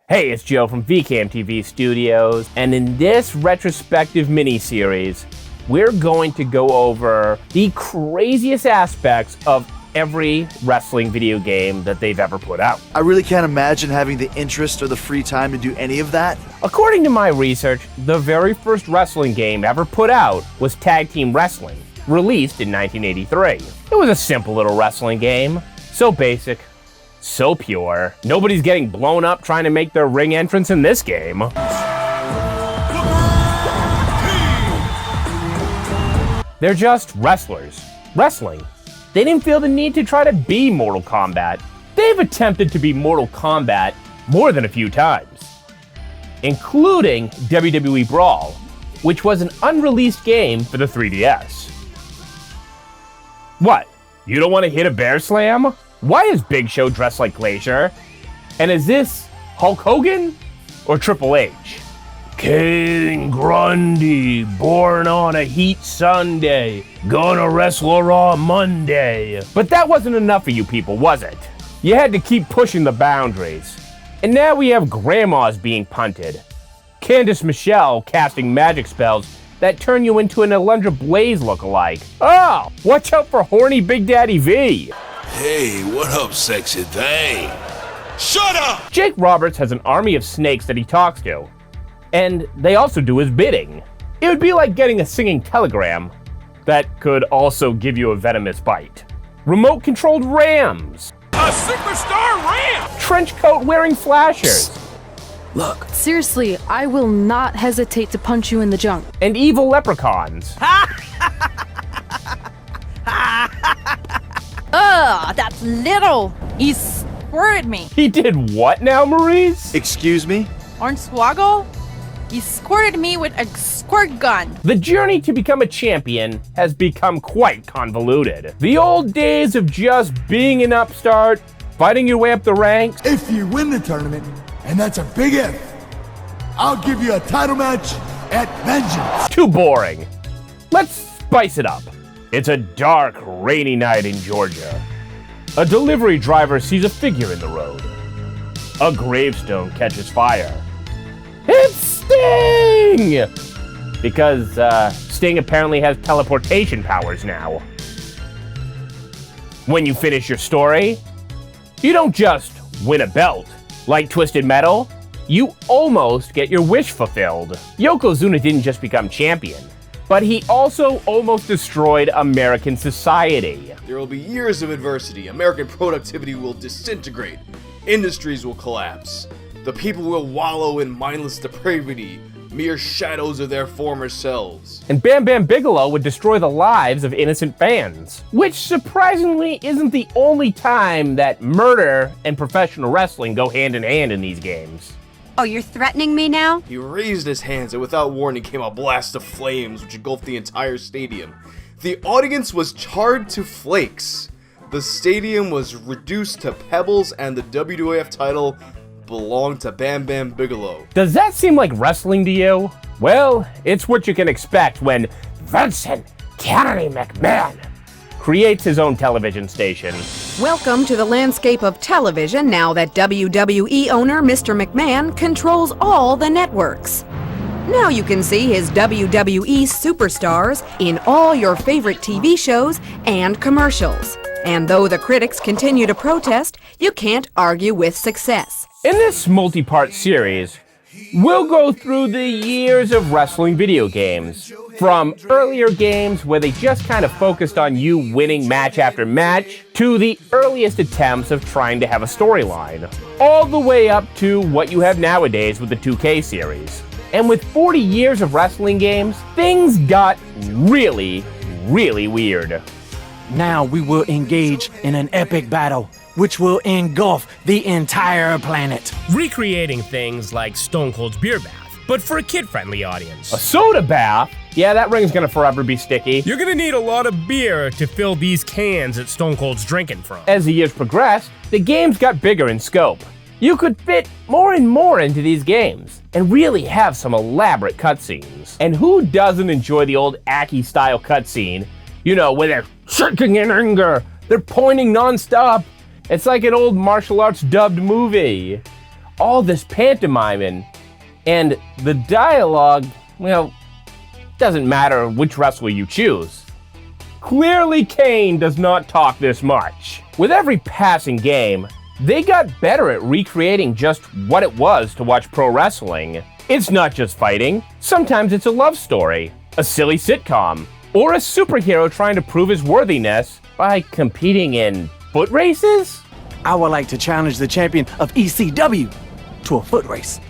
Hey, it's Joe from VCam TV Studios, and in this retrospective mini-series, we're going to go over the craziest aspects of every wrestling video game that they've ever put out. I really can't imagine having the interest or the free time to do any of that. According to my research, the very first wrestling game ever put out was Tag Team Wrestling, released in 1983. It was a simple little wrestling game, so basic, so pure. Nobody's getting blown up trying to make their ring entrance in this game. They're just wrestlers, wrestling. They didn't feel the need to try to be Mortal Kombat. They've attempted to be Mortal Kombat more than a few times, including WWE Brawl, which was an unreleased game for the 3DS. What? You don't want to hit a bear slam? Why is Big Show dressed like Glacier? And is this Hulk Hogan or Triple H? King Grundy, born on a heat Sunday, gonna wrestle on Monday. But that wasn't enough for you people, was it? You had to keep pushing the boundaries. And now we have grandmas being punted. Candace Michelle casting magic spells that turn you into an Alundra Blaze lookalike. Oh, watch out for horny Big Daddy V. Hey, what up, sexy thing? Shut up! Jake Roberts has an army of snakes that he talks to, and they also do his bidding. It would be like getting a singing telegram that could also give you a venomous bite. Remote-controlled rams. A superstar ram! Trench coat wearing flashers. Look. Seriously, I will not hesitate to punch you in the junk. And evil leprechauns. Ugh, that's little. He squirted me. He did what now, Maurice? Excuse me? Hornswoggle? He squirted me with a squirt gun. The journey to become a champion has become quite convoluted. The old days of just being an upstart, fighting your way up the ranks. If you win the tournament, and that's a big if, I'll give you a title match at Vengeance. Too boring. Let's spice it up. It's a dark, rainy night in Georgia. A delivery driver sees a figure in the road. A gravestone catches fire. It's Sting! Because Sting apparently has teleportation powers now. When you finish your story, you don't just win a belt. Like Twisted Metal, you almost get your wish fulfilled. Yokozuna didn't just become champion, but he also almost destroyed American society. There will be years of adversity. American productivity will disintegrate. Industries will collapse. The people will wallow in mindless depravity, mere shadows of their former selves. And Bam Bam Bigelow would destroy the lives of innocent fans. Which surprisingly isn't the only time that murder and professional wrestling go hand in hand in these games. Oh, you're threatening me now? He raised his hands and without warning came a blast of flames which engulfed the entire stadium. The audience was charred to flakes. The stadium was reduced to pebbles and the WWF title belonged to Bam Bam Bigelow. Does that seem like wrestling to you? Well, it's what you can expect when Vincent Kennedy McMahon creates his own television station. Welcome to the landscape of television now that WWE owner Mr. McMahon controls all the networks. Now you can see his WWE superstars in all your favorite TV shows and commercials. And though the critics continue to protest, you can't argue with success. In this multi-part series, we'll go through the years of wrestling video games. From earlier games where they just kind of focused on you winning match after match, to the earliest attempts of trying to have a storyline, all the way up to what you have nowadays with the 2K series. And with 40 years of wrestling games, things got really, really weird. Now we will engage in an epic battle, which will engulf the entire planet. Recreating things like Stone Cold's beer bath, but for a kid-friendly audience. A soda bath? Yeah, that ring's gonna forever be sticky. You're gonna need a lot of beer to fill these cans that Stone Cold's drinking from. As the years progressed, the games got bigger in scope. You could fit more and more into these games, and really have some elaborate cutscenes. And who doesn't enjoy the old Aki-style cutscene? You know, where they're shaking in anger, they're pointing non-stop. It's like an old martial arts dubbed movie. all this pantomiming, and the dialogue, well, doesn't matter which wrestler you choose. Clearly Caine does not talk this much. With every passing game, they got better at recreating just what it was to watch pro wrestling. It's not just fighting, sometimes it's a love story, a silly sitcom, or a superhero trying to prove his worthiness by competing in foot races? I would like to challenge the champion of ECW to a foot race.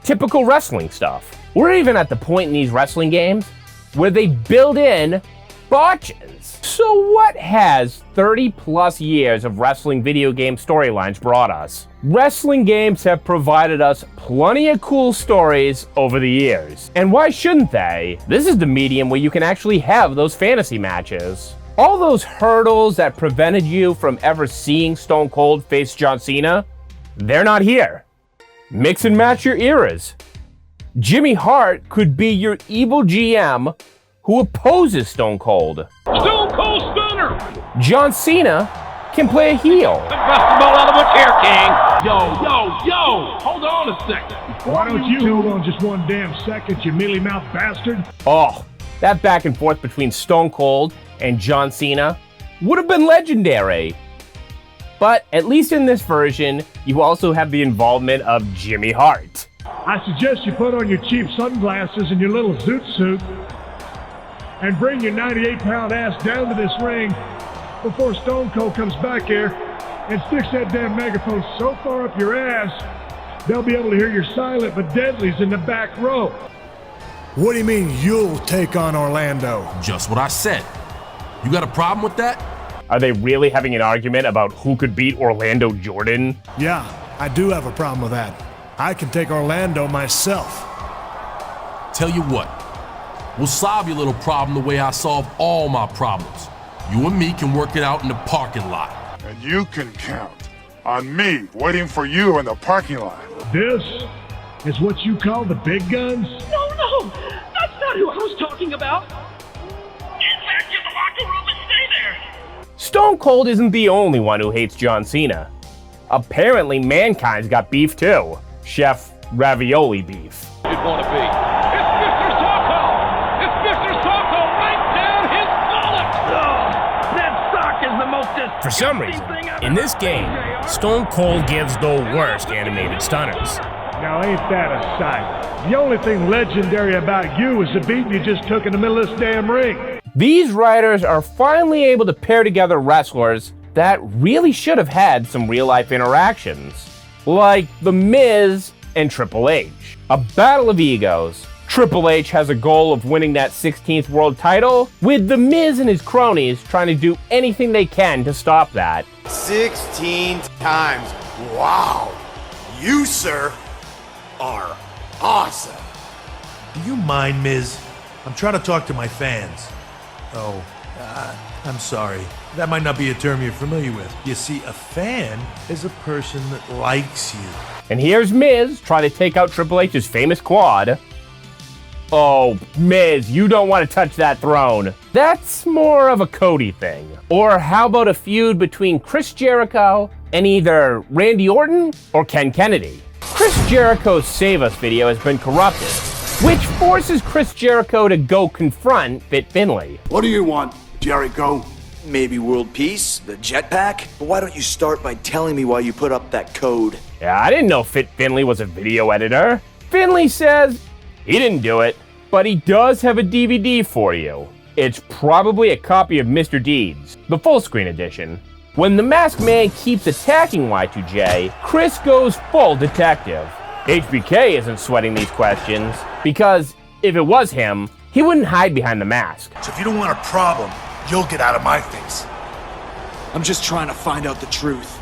Typical wrestling stuff. We're even at the point in these wrestling games where they build in botches. So what has 30 plus years of wrestling video game storylines brought us? Wrestling games have provided us plenty of cool stories over the years. And why shouldn't they? This is the medium where you can actually have those fantasy matches. All those hurdles that prevented you from ever seeing Stone Cold face John Cena, they're not here. Mix and match your eras. Jimmy Hart could be your evil GM who opposes Stone Cold. Stone Cold Stunner! John Cena can play a heel. The best ball out of a chair, King! Yo! Hold on a second. Why don't you hold on just one damn second, you mealy-mouthed bastard? Oh, that back and forth between Stone Cold and John Cena would have been legendary. But at least in this version, you also have the involvement of Jimmy Hart. I suggest you put on your cheap sunglasses and your little zoot suit and bring your 98-pound ass down to this ring before Stone Cold comes back here and sticks that damn megaphone so far up your ass, they'll be able to hear your silent but deadlies in the back row. What do you mean you'll take on Orlando? Just what I said. You got a problem with that? Are they really having an argument about who could beat Orlando Jordan? Yeah, I do have a problem with that. I can take Orlando myself. Tell you what, we'll solve your little problem the way I solve all my problems. You and me can work it out in the parking lot. And you can count on me waiting for you in the parking lot. This is what you call the big guns? No, that's not who I was talking about. Get back in the locker room and stay there. Stone Cold isn't the only one who hates John Cena. Apparently, Mankind's got beef too. Chef Ravioli beef. You'd want to be. It's Mr. Socko! It's Mr. Socko right down his gullet! Oh, that sock is the most For some reason, in this game, Stone Cold gives the worst animated stunners. Now ain't that a sight? The only thing legendary about you is the beating you just took in the middle of this damn ring. These writers are finally able to pair together wrestlers that really should have had some real-life interactions. Like The Miz and Triple H. A battle of egos. Triple H has a goal of winning that 16th world title, with The Miz and his cronies trying to do anything they can to stop that. 16 times. Wow. You, sir, are awesome. Do you mind, Miz? I'm trying to talk to my fans. Oh, I'm sorry. That might not be a term you're familiar with. You see, a fan is a person that likes you. And here's Miz trying to take out Triple H's famous quad. Oh, Miz, you don't want to touch that throne. That's more of a Cody thing. Or how about a feud between Chris Jericho and either Randy Orton or Ken Kennedy? Chris Jericho's Save Us video has been corrupted, which forces Chris Jericho to go confront Fit Finlay. What do you want, Jericho? Maybe world peace, the jetpack? But why don't you start by telling me why you put up that code? Yeah, I didn't know Fit Finlay was a video editor. Finlay says he didn't do it, but he does have a DVD for you. It's probably a copy of Mr. Deeds, the full screen edition. When the Masked Man keeps attacking Y2J, Chris goes full detective. HBK isn't sweating these questions, because if it was him, he wouldn't hide behind the mask. So if you don't want a problem, you'll get out of my face. I'm just trying to find out the truth.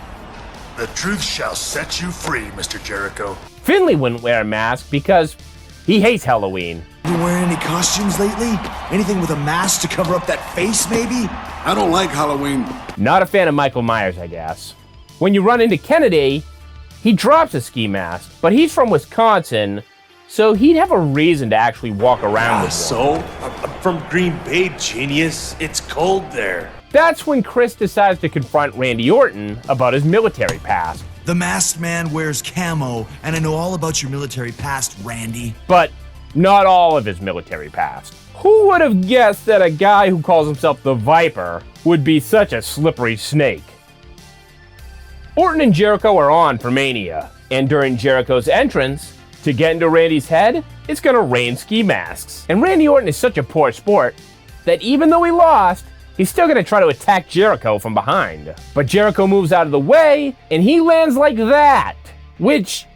The truth shall set you free, Mr. Jericho. Finlay wouldn't wear a mask because he hates Halloween. You wearing any costumes lately? Anything with a mask to cover up that face, maybe? I don't like Halloween. Not a fan of Michael Myers, I guess. When you run into Kennedy, he drops a ski mask, but he's from Wisconsin, so he'd have a reason to actually walk around with one. So? I'm from Green Bay, genius. It's cold there. That's when Chris decides to confront Randy Orton about his military past. The masked man wears camo, and I know all about your military past, Randy. But not all of his military past. Who would have guessed that a guy who calls himself the Viper would be such a slippery snake? Orton and Jericho are on for Mania, and during Jericho's entrance, to get into Randy's head, it's gonna rain ski masks. And Randy Orton is such a poor sport that even though he lost, he's still gonna try to attack Jericho from behind. But Jericho moves out of the way, and he lands like that. Which,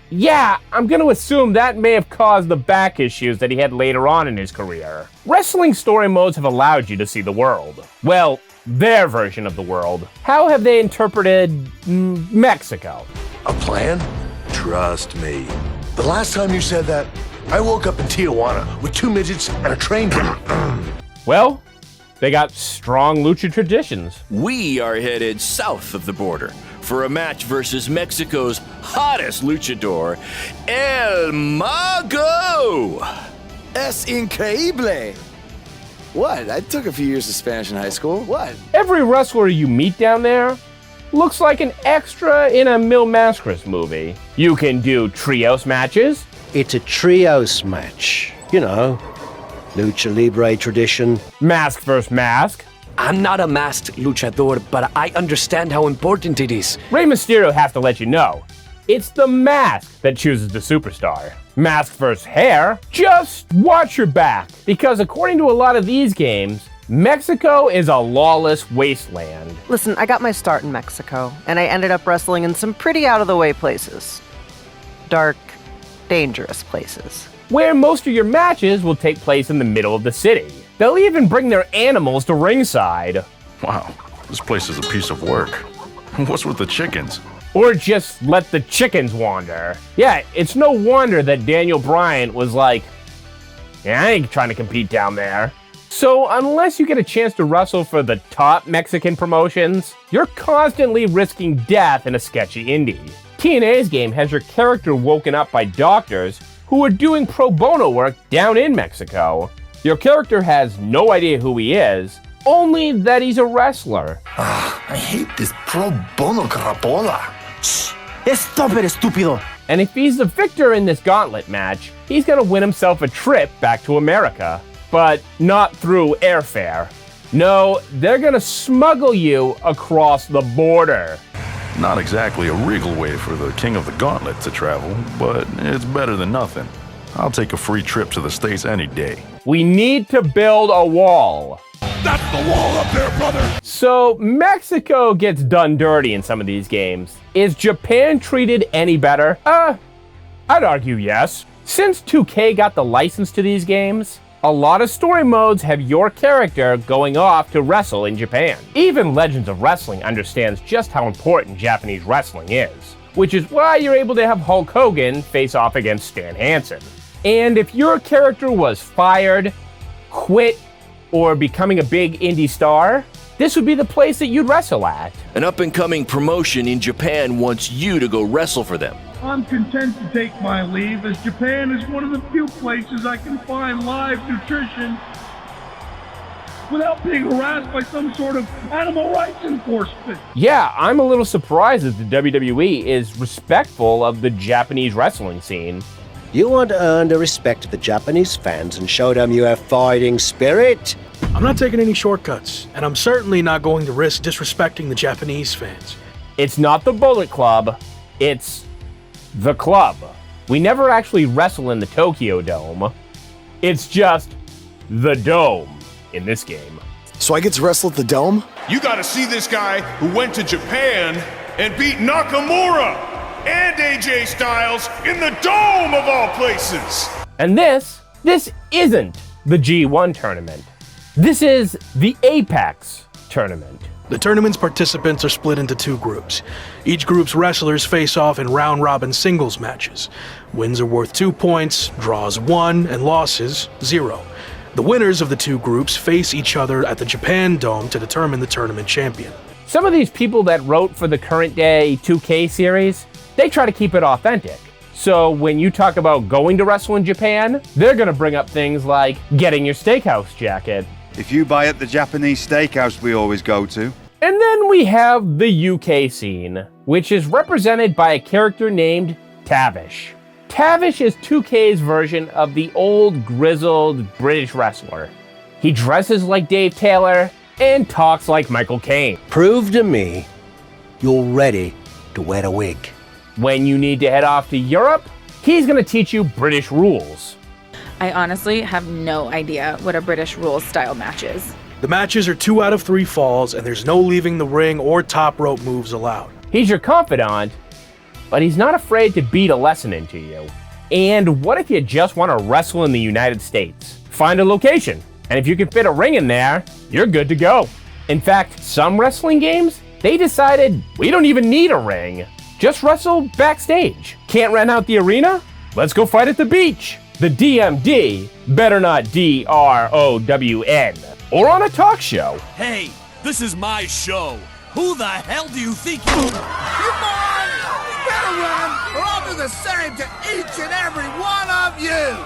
yeah, I'm gonna assume that may have caused the back issues that he had later on in his career. Wrestling story modes have allowed you to see the world. Well, their version of the world. How have they interpreted Mexico? A plan? Trust me. The last time you said that, I woke up in Tijuana with 2 midgets and a train. Well, they got strong lucha traditions. We are headed south of the border for a match versus Mexico's hottest luchador, El Mago! Es increíble! What? I took a few years of Spanish in high school. What? Every wrestler you meet down there looks like an extra in a Mil Mascaras movie. You can do trios matches. It's a trios match. You know, Lucha Libre tradition. Mask versus mask. I'm not a masked luchador, but I understand how important it is. Rey Mysterio has to let you know, it's the mask that chooses the superstar. Mask versus hair, just watch your back. Because according to a lot of these games, Mexico is a lawless wasteland. Listen, I got my start in Mexico, and I ended up wrestling in some pretty out-of-the-way places. Dark, dangerous places. Where most of your matches will take place in the middle of the city. They'll even bring their animals to ringside. Wow, this place is a piece of work. What's with the chickens? Or just let the chickens wander. Yeah, it's no wonder that Daniel Bryan was like, yeah, I ain't trying to compete down there. So unless you get a chance to wrestle for the top Mexican promotions, you're constantly risking death in a sketchy indie. TNA's game has your character woken up by doctors who are doing pro bono work down in Mexico. Your character has no idea who he is, only that he's a wrestler. I hate this pro bono carapola. Stop it, estúpido. And if he's the victor in this gauntlet match, he's gonna win himself a trip back to America. But not through airfare. No, they're gonna smuggle you across the border. Not exactly a regal way for the king of the gauntlet to travel, but it's better than nothing. I'll take a free trip to the States any day. We need to build a wall. That's the wall up there, brother! So Mexico gets done dirty in some of these games. Is Japan treated any better? I'd argue yes. Since 2K got the license to these games, a lot of story modes have your character going off to wrestle in Japan. Even Legends of Wrestling understands just how important Japanese wrestling is, which is why you're able to have Hulk Hogan face off against Stan Hansen. And if your character was fired, quit, or becoming a big indie star, this would be the place that you'd wrestle at. An up-and-coming promotion in Japan wants you to go wrestle for them. I'm content to take my leave, as Japan is one of the few places I can find live nutrition without being harassed by some sort of animal rights enforcement. Yeah, I'm a little surprised that the WWE is respectful of the Japanese wrestling scene. You want to earn the respect of the Japanese fans and show them you have fighting spirit? I'm not taking any shortcuts, and I'm certainly not going to risk disrespecting the Japanese fans. It's not the Bullet Club, it's the club. We never actually wrestle in the Tokyo Dome. It's just the Dome in this game. So I get to wrestle at the Dome? You gotta see this guy who went to Japan and beat Nakamura and AJ Styles in the Dome of all places. And this isn't the G1 tournament. This is the Apex tournament. The tournament's participants are split into 2 groups. Each group's wrestlers face off in round-robin singles matches. Wins are worth 2 points, draws 1, and losses 0. The winners of the 2 groups face each other at the Japan Dome to determine the tournament champion. Some of these people that wrote for the current day 2K series, they try to keep it authentic. So when you talk about going to wrestle in Japan, they're gonna bring up things like getting your steakhouse jacket. if you buy at the Japanese steakhouse we always go to. And then we have the UK scene, which is represented by a character named Tavish. Tavish is 2K's version of the old grizzled British wrestler. He dresses like Dave Taylor and talks like Michael Caine. Prove to me you're ready to wear a wig. When you need to head off to Europe, he's gonna teach you British rules. I honestly have no idea what a British rules style match is. The matches are 2 out of 3 falls, and there's no leaving the ring or top rope moves allowed. He's your confidant, but he's not afraid to beat a lesson into you. And what if you just want to wrestle in the United States? Find a location, and if you can fit a ring in there, you're good to go. In fact, some wrestling games, they decided we don't even need a ring. Just wrestle backstage. Can't rent out the arena? Let's go fight at the beach. The DMD, better not DROWN. Or on a talk show. Hey, this is my show. Who the hell do you think you are? You moron! You better run, or I'll do the same to each and every one of you!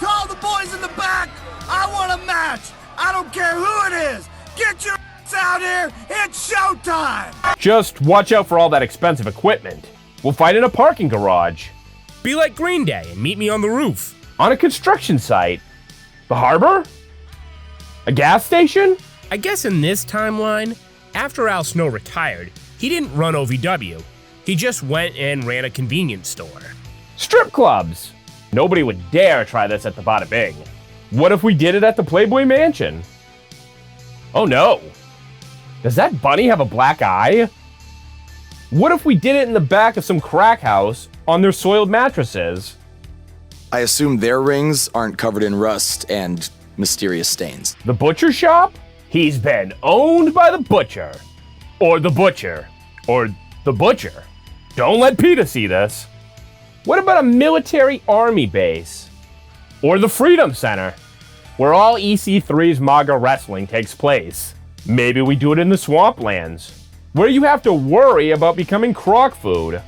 To all the boys in the back, I want a match! I don't care who it is! Get your ass out here! It's showtime! Just watch out for all that expensive equipment. We'll fight in a parking garage. Be like Green Day and meet me on the roof. On a construction site. The harbor? A gas station? I guess in this timeline, after Al Snow retired, he didn't run OVW. He just went and ran a convenience store. Strip clubs! Nobody would dare try this at the Bada Bing. What if we did it at the Playboy Mansion? Oh no! Does that bunny have a black eye? What if we did it in the back of some crack house on their soiled mattresses? I assume their rings aren't covered in rust and mysterious stains. The butcher shop? He's been owned by the butcher. Or the butcher. Or the butcher. Don't let PETA see this. What about a military army base? Or the Freedom Center, where all EC3's MAGA wrestling takes place? Maybe we do it in the swamplands, where you have to worry about becoming croc food.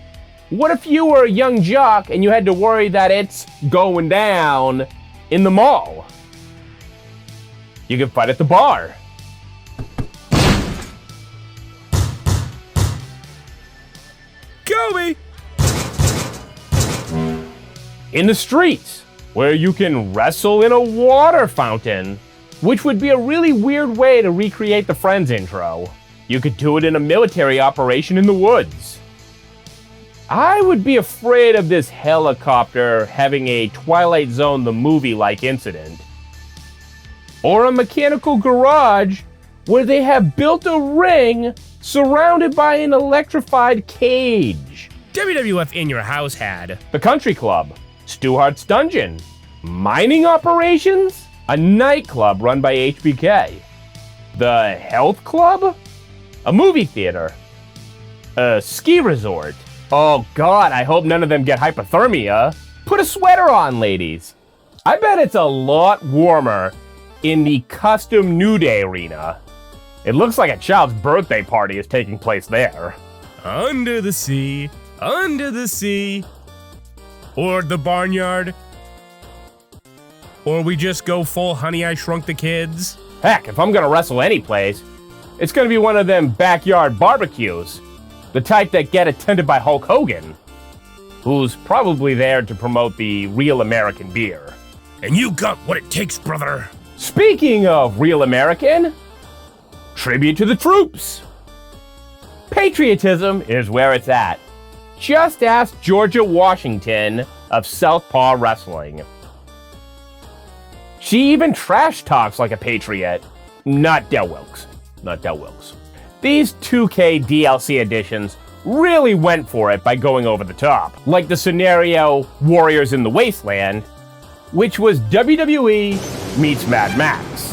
What if you were a young jock and you had to worry that it's going down in the mall? You can fight at the bar. Kobe! In the streets, where you can wrestle in a water fountain, which would be a really weird way to recreate the Friends intro. You could do it in a military operation in the woods. I would be afraid of this helicopter having a Twilight Zone the movie-like incident. Or a mechanical garage where they have built a ring surrounded by an electrified cage. WWF In Your House had the Country Club, Stu Hart's Dungeon, mining operations, a nightclub run by HBK, the Health Club, a movie theater, a ski resort. Oh God, I hope none of them get hypothermia. Put a sweater on, ladies. I bet it's a lot warmer in the custom New Day arena. It looks like a child's birthday party is taking place there. Under the sea, under the sea. Or the barnyard. Or we just go full Honey, I Shrunk the Kids. Heck, if I'm gonna wrestle any place, it's gonna be one of them backyard barbecues. The type that get attended by Hulk Hogan, who's probably there to promote the real American beer. And you got what it takes, brother. Speaking of real American, tribute to the troops. Patriotism is where it's at. Just ask Georgia Washington of Southpaw Wrestling. She even trash talks like a patriot. Not Del Wilkes. Not Del Wilkes. These 2K DLC editions really went for it by going over the top. Like the scenario Warriors in the Wasteland, which was WWE meets Mad Max.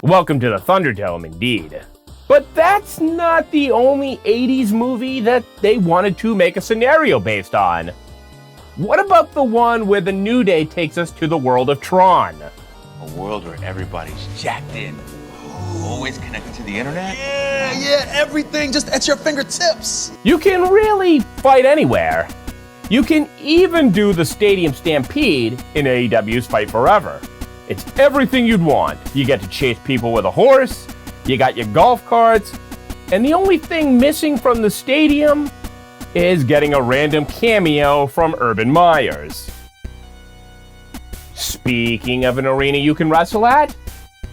Welcome to the Thunderdome, indeed. But that's not the only 80s movie that they wanted to make a scenario based on. What about the one where the New Day takes us to the world of Tron? A world where everybody's jacked in. Always connected to the internet? Yeah, everything just at your fingertips. You can really fight anywhere. You can even do the Stadium Stampede in AEW's Fight Forever. It's everything you'd want. You get to chase people with a horse, you got your golf carts, and the only thing missing from the stadium is getting a random cameo from Urban Myers. Speaking of an arena you can wrestle at,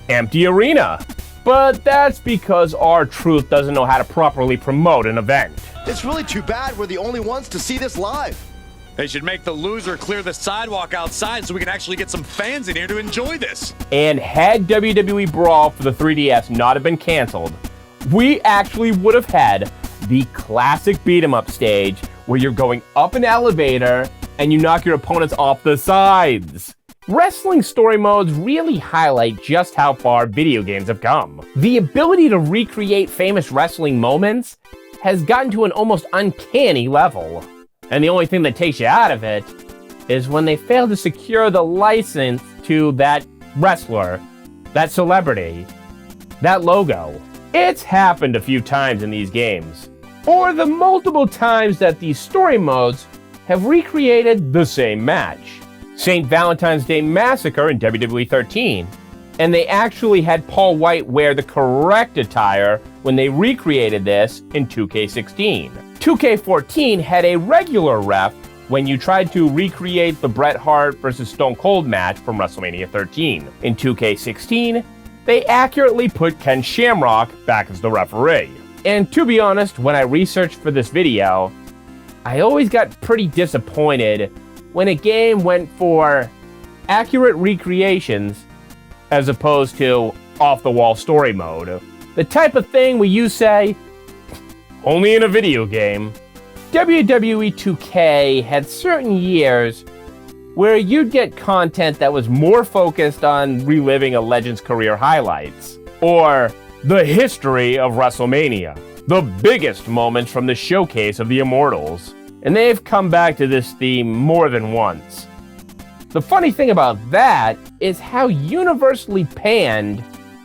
empty arena. But that's because R-Truth doesn't know how to properly promote an event. It's really too bad we're the only ones to see this live. They should make the loser clear the sidewalk outside so we can actually get some fans in here to enjoy this. And had WWE Brawl for the 3DS not have been canceled, we actually would have had the classic beat-em-up stage where you're going up an elevator and you knock your opponents off the sides. Wrestling story modes really highlight just how far video games have come. The ability to recreate famous wrestling moments has gotten to an almost uncanny level. And the only thing that takes you out of it is when they fail to secure the license to that wrestler, that celebrity, that logo. It's happened a few times in these games. Or the multiple times that these story modes have recreated the same match. St. Valentine's Day Massacre in WWE 13, and they actually had Paul White wear the correct attire when they recreated this in 2K16. 2K14 had a regular ref when you tried to recreate the Bret Hart vs. Stone Cold match from WrestleMania 13. In 2K16, they accurately put Ken Shamrock back as the referee. And to be honest, when I researched for this video, I always got pretty disappointed when a game went for accurate recreations as opposed to off-the-wall story mode. The type of thing where you say, only in a video game. WWE 2K had certain years where you'd get content that was more focused on reliving a legend's career highlights, or the history of WrestleMania, the biggest moments from the showcase of the Immortals. And they've come back to this theme more than once. The funny thing about that is how universally panned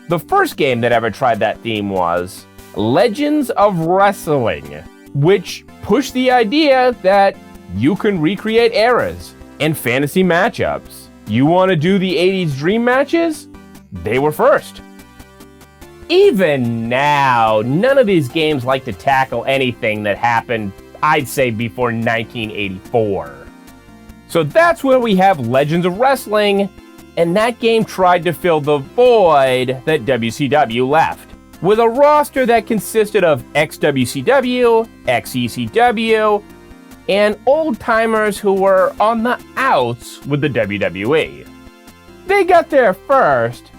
the first game that ever tried that theme was, Legends of Wrestling, which pushed the idea that you can recreate eras and fantasy matchups. You want to do the 80s dream matches? They were first. Even now, none of these games like to tackle anything that happened, I'd say, before 1984. So that's where we have Legends of Wrestling, and that game tried to fill the void that WCW left, with a roster that consisted of ex-WCW, ex-ECW, and old-timers who were on the outs with the WWE. They got there first,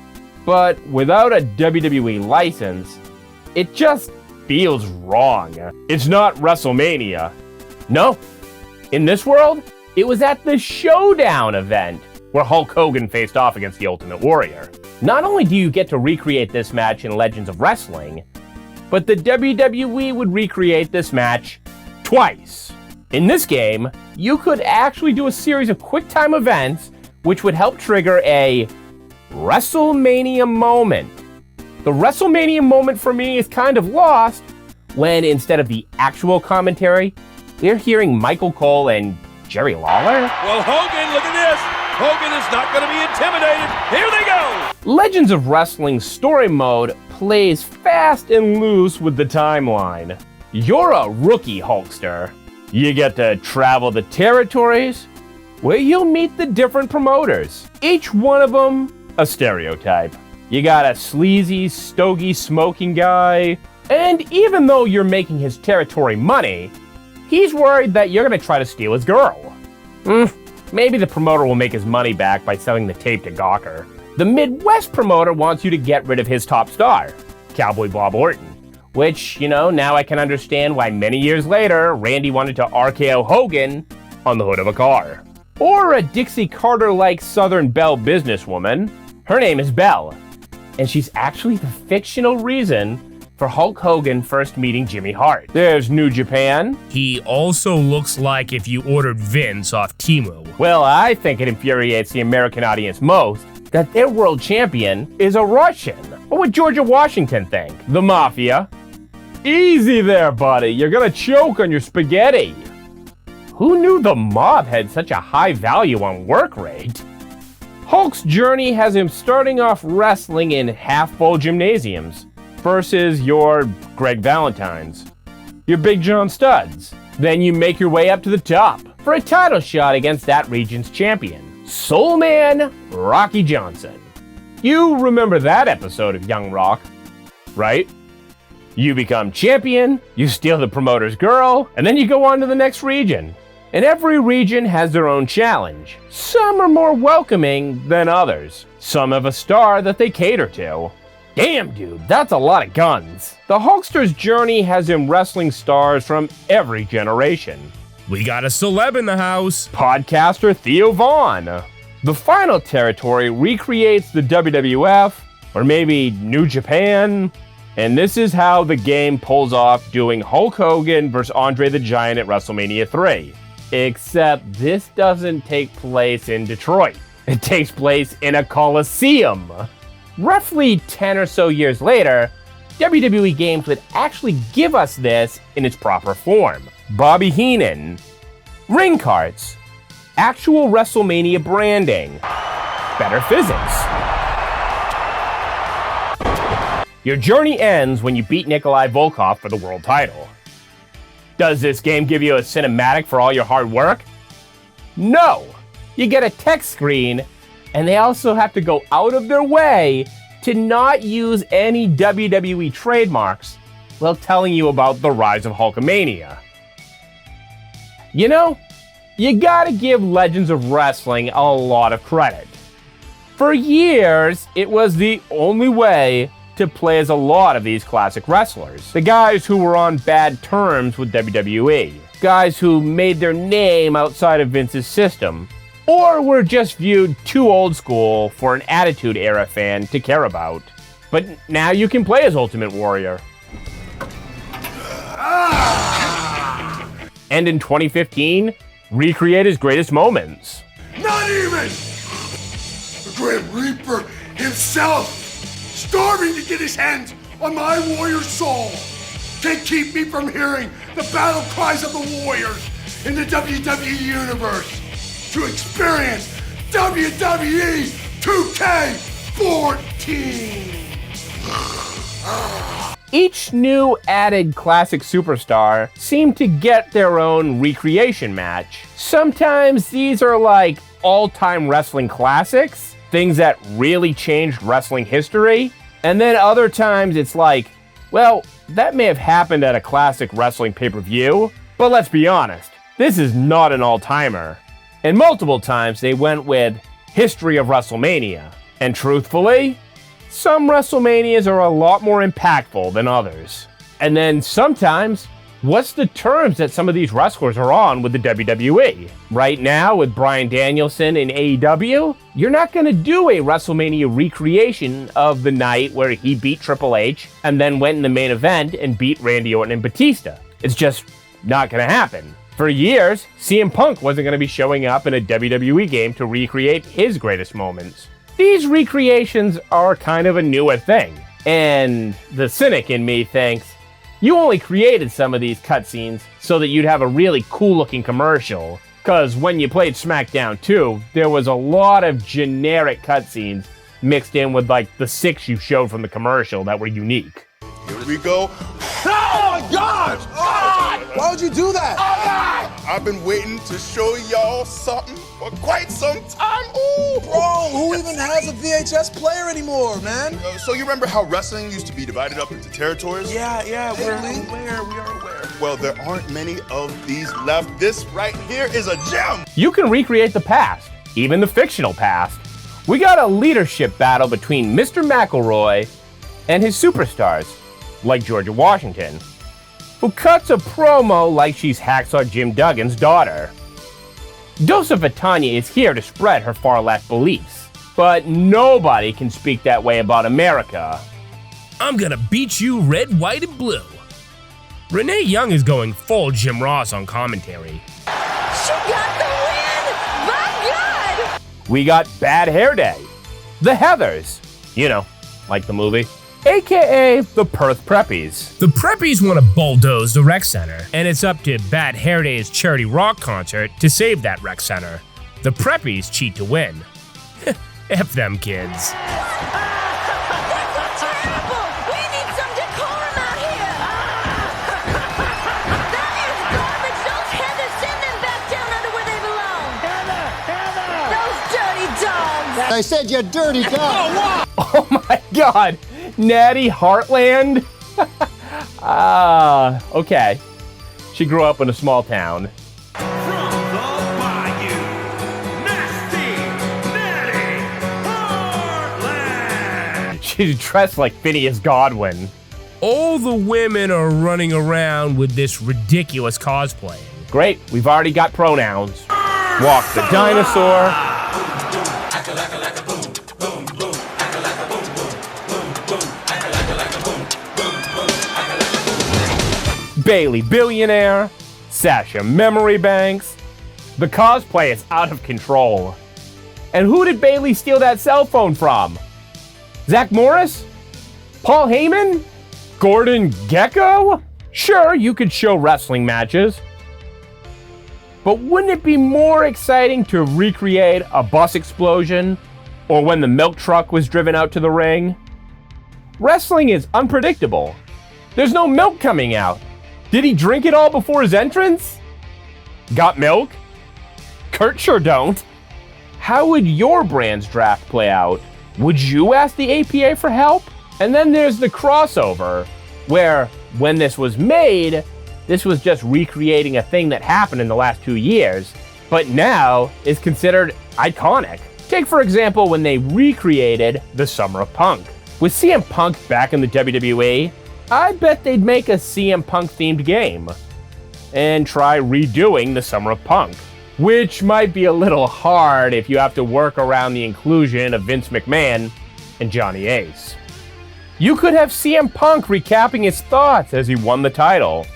but without a WWE license, it just feels wrong. It's not WrestleMania. No. In this world, it was at the Showdown event where Hulk Hogan faced off against the Ultimate Warrior. Not only do you get to recreate this match in Legends of Wrestling, but the WWE would recreate this match twice. In this game, you could actually do a series of quick-time events which would help trigger a WrestleMania moment. The WrestleMania moment for me is kind of lost when, instead of the actual commentary, we're hearing Michael Cole and Jerry Lawler. Well, Hogan, look at this. Hogan is not going to be intimidated. Here they go. Legends of Wrestling story mode plays fast and loose with the timeline. You're a rookie Hulkster. You get to travel the territories where you'll meet the different promoters. Each one of them a stereotype. You got a sleazy, stogie, smoking guy, and even though you're making his territory money, he's worried that you're going to try to steal his girl. Maybe the promoter will make his money back by selling the tape to Gawker. The Midwest promoter wants you to get rid of his top star, Cowboy Bob Orton. Which, now I can understand why many years later, Randy wanted to RKO Hogan on the hood of a car. Or a Dixie Carter-like Southern Belle businesswoman. Her name is Belle, and she's actually the fictional reason for Hulk Hogan first meeting Jimmy Hart. There's New Japan. He also looks like if you ordered Vince off Temu. Well, I think it infuriates the American audience most that their world champion is a Russian. What would Georgia Washington think? The Mafia. Easy there, buddy. You're gonna choke on your spaghetti. Who knew the mob had such a high value on work rate? Hulk's journey has him starting off wrestling in half-full gymnasiums versus your Greg Valentines, your Big John Studs. Then you make your way up to the top for a title shot against that region's champion, Soul Man Rocky Johnson. You remember that episode of Young Rock, right? You become champion, you steal the promoter's girl, and then you go on to the next region. And every region has their own challenge. Some are more welcoming than others. Some have a star that they cater to. Damn, dude, that's a lot of guns. The Hulkster's journey has him wrestling stars from every generation. We got a celeb in the house. Podcaster Theo Vaughn. The final territory recreates the WWF, or maybe New Japan. And this is how the game pulls off doing Hulk Hogan vs. Andre the Giant at WrestleMania 3. Except this doesn't take place in Detroit. It takes place in a coliseum. Roughly 10 or so years later, WWE games would actually give us this in its proper form. Bobby Heenan, ring carts, actual WrestleMania branding, better physics. Your journey ends when you beat Nikolai Volkov for the world title. Does this game give you a cinematic for all your hard work? No! You get a text screen, and they also have to go out of their way to not use any WWE trademarks while telling you about the rise of Hulkamania. You know, you gotta give Legends of Wrestling a lot of credit. For years, it was the only way to play as a lot of these classic wrestlers. The guys who were on bad terms with WWE. Guys who made their name outside of Vince's system. Or were just viewed too old school for an Attitude Era fan to care about. But now you can play as Ultimate Warrior. And in 2015, recreate his greatest moments. Not even the Grim Reaper himself, starving to get his hands on my warrior soul, can keep me from hearing the battle cries of the warriors in the WWE Universe to experience WWE 2K14. Each new added classic superstar seemed to get their own recreation match. Sometimes these are like all-time wrestling classics, things that really changed wrestling history. And then other times it's like, well, that may have happened at a classic wrestling pay-per-view, but let's be honest, this is not an all-timer. And multiple times they went with History of WrestleMania. And truthfully, some WrestleManias are a lot more impactful than others. And then sometimes, what's the terms that some of these wrestlers are on with the WWE? Right now, with Bryan Danielson in AEW, you're not going to do a WrestleMania recreation of the night where he beat Triple H and then went in the main event and beat Randy Orton and Batista. It's just not going to happen. For years, CM Punk wasn't going to be showing up in a WWE game to recreate his greatest moments. These recreations are kind of a newer thing, and the cynic in me thinks, you only created some of these cutscenes so that you'd have a really cool-looking commercial, because when you played SmackDown 2, there was a lot of generic cutscenes mixed in with like the 6 you showed from the commercial that were unique. Here we go. Oh my God! Why would you do that? I've been waiting to show y'all something for quite some time. Ooh, Bro, who even has a VHS player anymore, man? So you remember how wrestling used to be divided up into territories? Yeah, we are aware. Well, there aren't many of these left. This right here is a gem. You can recreate the past, even the fictional past. We got a leadership battle between Mr. McElroy and his superstars, like Georgia Washington, who cuts a promo like she's Hacksaw Jim Duggan's daughter. Dosa Vitania is here to spread her far-left beliefs, but nobody can speak that way about America. I'm gonna beat you red, white, and blue. Renee Young is going full Jim Ross on commentary. She got the win! My God! We got Bad Hair Day, the Heathers, you know, like the movie, aka the Perth Preppies. The Preppies want to bulldoze the rec center, and it's up to Bad Hair Day's charity rock concert to save that rec center. The Preppies cheat to win. F them kids. I said you dirty dog. Oh my God, Natty Heartland? Okay. She grew up in a small town. She's dressed like Phineas Godwin. All the women are running around with this ridiculous cosplaying. Great, we've already got pronouns. Walk the dinosaur. Bailey Billionaire, Sasha Memory Banks. The cosplay is out of control. And who did Bailey steal that cell phone from? Zach Morris? Paul Heyman? Gordon Gekko? Sure, you could show wrestling matches. But wouldn't it be more exciting to recreate a bus explosion or when the milk truck was driven out to the ring? Wrestling is unpredictable. There's no milk coming out. Did he drink it all before his entrance? Got milk? Kurt sure don't. How would your brand's draft play out? Would you ask the APA for help? And then there's the crossover, where when this was made, this was just recreating a thing that happened in the last 2 years, but now is considered iconic. Take, for example, when they recreated the Summer of Punk. With CM Punk back in the WWE, I bet they'd make a CM Punk themed game and try redoing the Summer of Punk, which might be a little hard if you have to work around the inclusion of Vince McMahon and Johnny Ace. You could have CM Punk recapping his thoughts as he won the title,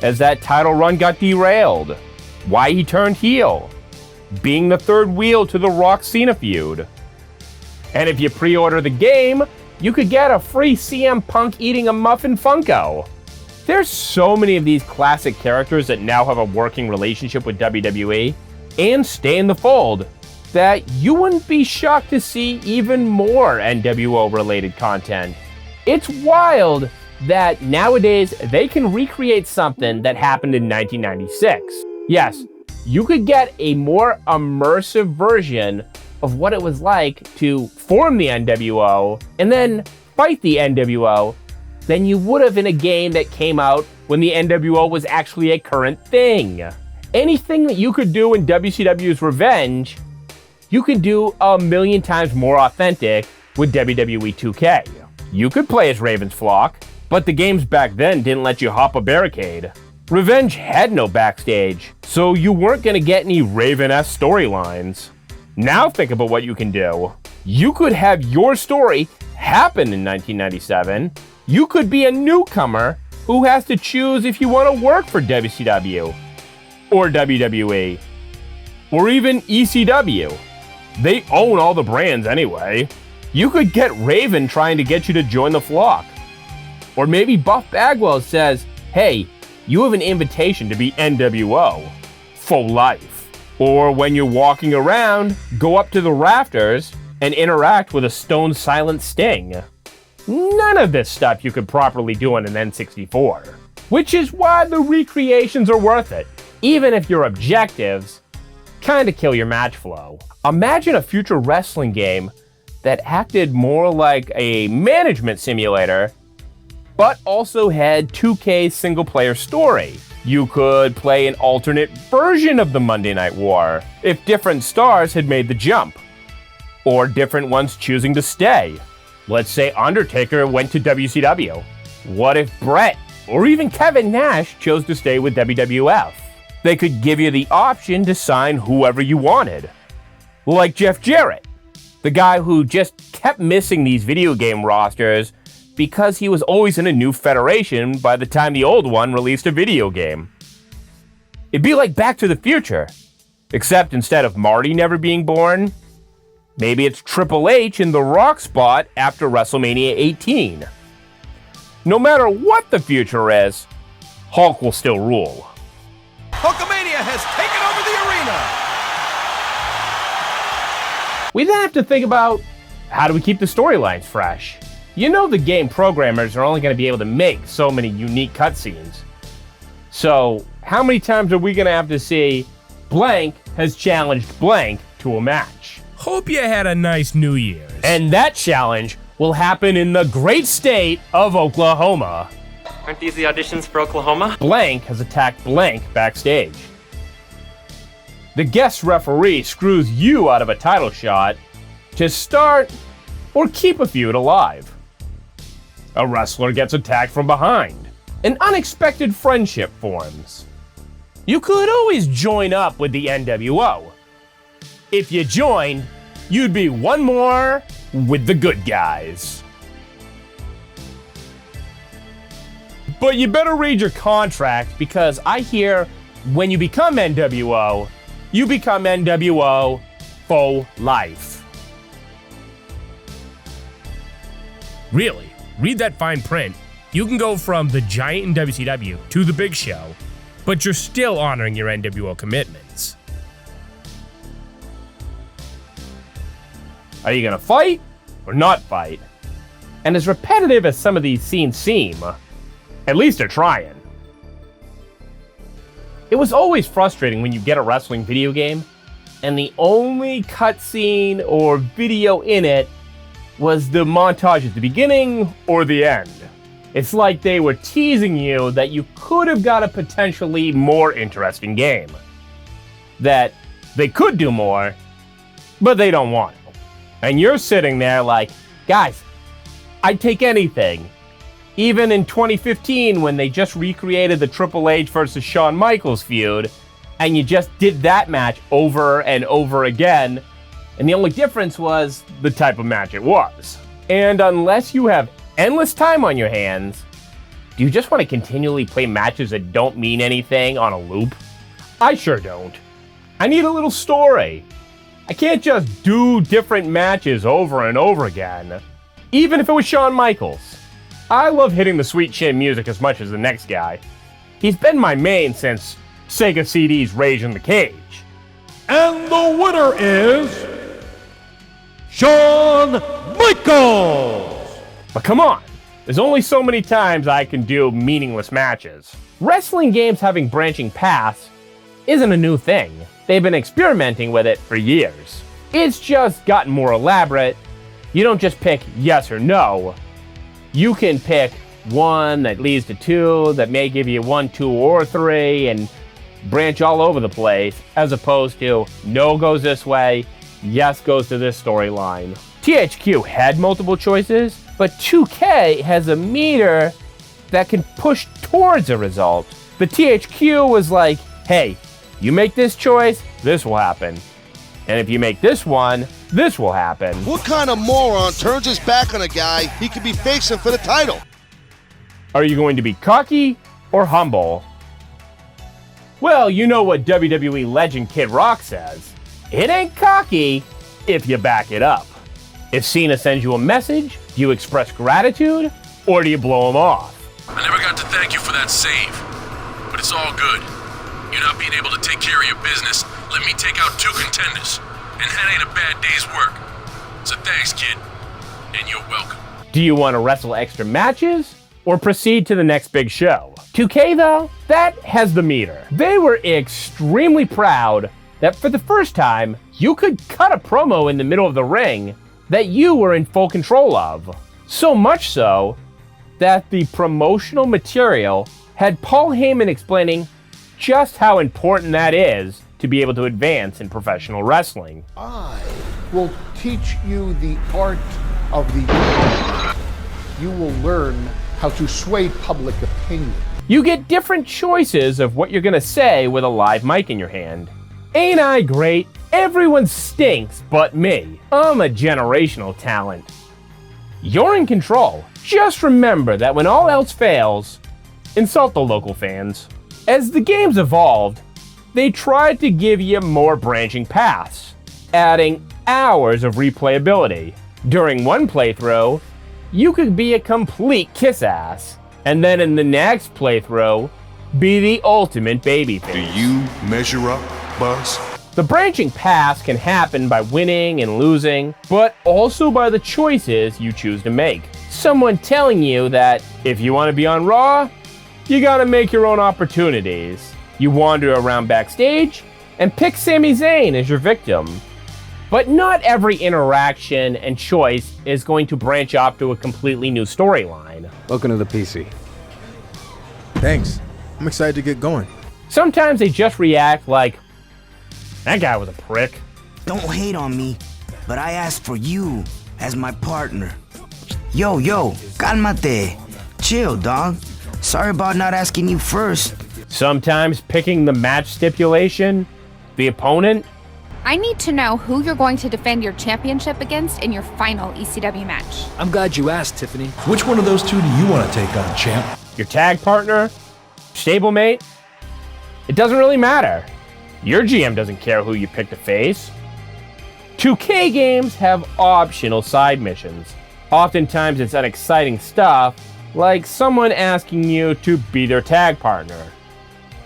as that title run got derailed, why he turned heel, being the third wheel to the Rock Cena feud. And if you pre-order the game, you could get a free CM Punk eating a muffin Funko. There's so many of these classic characters that now have a working relationship with WWE and stay in the fold that you wouldn't be shocked to see even more NWO-related content. It's wild that nowadays they can recreate something that happened in 1996. Yes, you could get a more immersive version of what it was like to form the NWO and then fight the NWO than you would have in a game that came out when the NWO was actually a current thing. Anything that you could do in WCW's Revenge, you can do a million times more authentic with WWE 2K. You could play as Raven's Flock, but the games back then didn't let you hop a barricade. Revenge had no backstage, so you weren't going to get any Raven-esque storylines. Now think about what you can do. You could have your story happen in 1997. You could be a newcomer who has to choose if you want to work for WCW, or WWE, or even ECW. They own all the brands anyway. You could get Raven trying to get you to join the flock. Or maybe Buff Bagwell says, hey, you have an invitation to be NWO for life. Or when you're walking around, go up to the rafters and interact with a stone silent Sting. None of this stuff you could properly do on an N64. Which is why the recreations are worth it, even if your objectives kinda kill your match flow. Imagine a future wrestling game that acted more like a management simulator, but also had 2K's single-player story. You could play an alternate version of the Monday Night War if different stars had made the jump, or different ones choosing to stay. Let's say Undertaker went to WCW. What if Brett or even Kevin Nash chose to stay with WWF? They could give you the option to sign whoever you wanted. Like Jeff Jarrett, the guy who just kept missing these video game rosters because he was always in a new federation by the time the old one released a video game. It'd be like Back to the Future, except instead of Marty never being born, maybe it's Triple H in the Rock spot after WrestleMania 18. No matter what the future is, Hulk will still rule. Hulkamania has taken over the arena! We then have to think about, how do we keep the storylines fresh? You know the game programmers are only going to be able to make so many unique cutscenes. So, how many times are we going to have to see blank has challenged blank to a match? Hope you had a nice New Year's. And that challenge will happen in the great state of Oklahoma. Aren't these the auditions for Oklahoma? Blank has attacked blank backstage. The guest referee screws you out of a title shot to start or keep a feud alive. A wrestler gets attacked from behind. An unexpected friendship forms. You could always join up with the NWO. If you joined, you'd be one more with the good guys. But you better read your contract, because I hear when you become NWO, you become NWO for life. Really? Read that fine print. You can go from the Giant in WCW to the Big Show, but you're still honoring your NWO commitments. Are you gonna fight or not fight? And as repetitive as some of these scenes seem, at least they're trying. It was always frustrating when you get a wrestling video game and the only cutscene or video in it was the montage at the beginning or the end. It's like they were teasing you that you could have got a potentially more interesting game. That they could do more, but they don't want to. And you're sitting there like, guys, I'd take anything. Even in 2015, when they just recreated the Triple H versus Shawn Michaels feud, and you just did that match over and over again, and the only difference was the type of match it was. And unless you have endless time on your hands, do you just want to continually play matches that don't mean anything on a loop? I sure don't. I need a little story. I can't just do different matches over and over again, even if it was Shawn Michaels. I love hitting the sweet chin music as much as the next guy. He's been my main since Sega CD's Rage in the Cage. And the winner is Shawn Michaels! But come on, there's only so many times I can do meaningless matches. Wrestling games having branching paths isn't a new thing. They've been experimenting with it for years. It's just gotten more elaborate. You don't just pick yes or no. You can pick one that leads to two, that may give you 1, 2, or 3, and branch all over the place, as opposed to no goes this way, yes goes to this storyline. THQ had multiple choices, but 2K has a meter that can push towards a result. The THQ was like, hey, you make this choice, this will happen. And if you make this one, this will happen. What kind of moron turns his back on a guy he could be facing for the title? Are you going to be cocky or humble? Well, you know what WWE legend Kid Rock says. It ain't cocky if you back it up. If Cena sends you a message, do you express gratitude or do you blow him off? I never got to thank you for that save, but it's all good. You not being able to take care of your business let me take out 2 contenders, and that ain't a bad day's work. So thanks, kid, and you're welcome. Do you want to wrestle extra matches or proceed to the next big show? 2K though, that has the meter. They were extremely proud that for the first time, you could cut a promo in the middle of the ring that you were in full control of. So much so that the promotional material had Paul Heyman explaining just how important that is to be able to advance in professional wrestling. I will teach you the art of the... You will learn how to sway public opinion. You get different choices of what you're gonna say with a live mic in your hand. Ain't I great? Everyone stinks but me. I'm a generational talent. You're in control. Just remember that when all else fails, insult the local fans. As the games evolved, they tried to give you more branching paths, adding hours of replayability. During one playthrough, you could be a complete kiss ass, and then in the next playthrough, be the ultimate babyface. Do you measure up, Buzz? The branching paths can happen by winning and losing, but also by the choices you choose to make. Someone telling you that if you want to be on Raw, you gotta make your own opportunities. You wander around backstage and pick Sami Zayn as your victim. But not every interaction and choice is going to branch off to a completely new storyline. Welcome to the PC. Thanks. I'm excited to get going. Sometimes they just react like, that guy was a prick. Don't hate on me, but I asked for you as my partner. Yo, calmate. Chill, dog. Sorry about not asking you first. Sometimes picking the match stipulation, the opponent. I need to know who you're going to defend your championship against in your final ECW match. I'm glad you asked, Tiffany. Which one of those two do you want to take on, champ? Your tag partner, stablemate. It doesn't really matter. Your GM doesn't care who you pick to face. 2K games have optional side missions. Oftentimes it's unexciting stuff, like someone asking you to be their tag partner,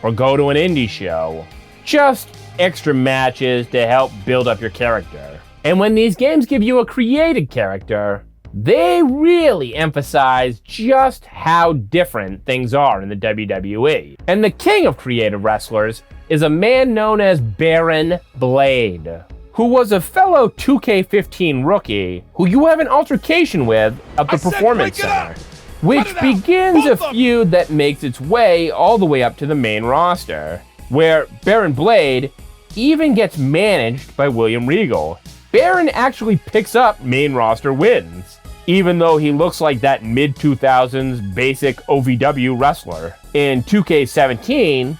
or go to an indie show. Just extra matches to help build up your character. And when these games give you a created character, they really emphasize just how different things are in the WWE. And the king of creative wrestlers is a man known as Baron Blade, who was a fellow 2K15 rookie who you have an altercation with at the Performance Center, which begins a feud that makes its way all the way up to the main roster, where Baron Blade even gets managed by William Regal. Baron actually picks up main roster wins, even though he looks like that mid-2000s basic OVW wrestler. In 2K17,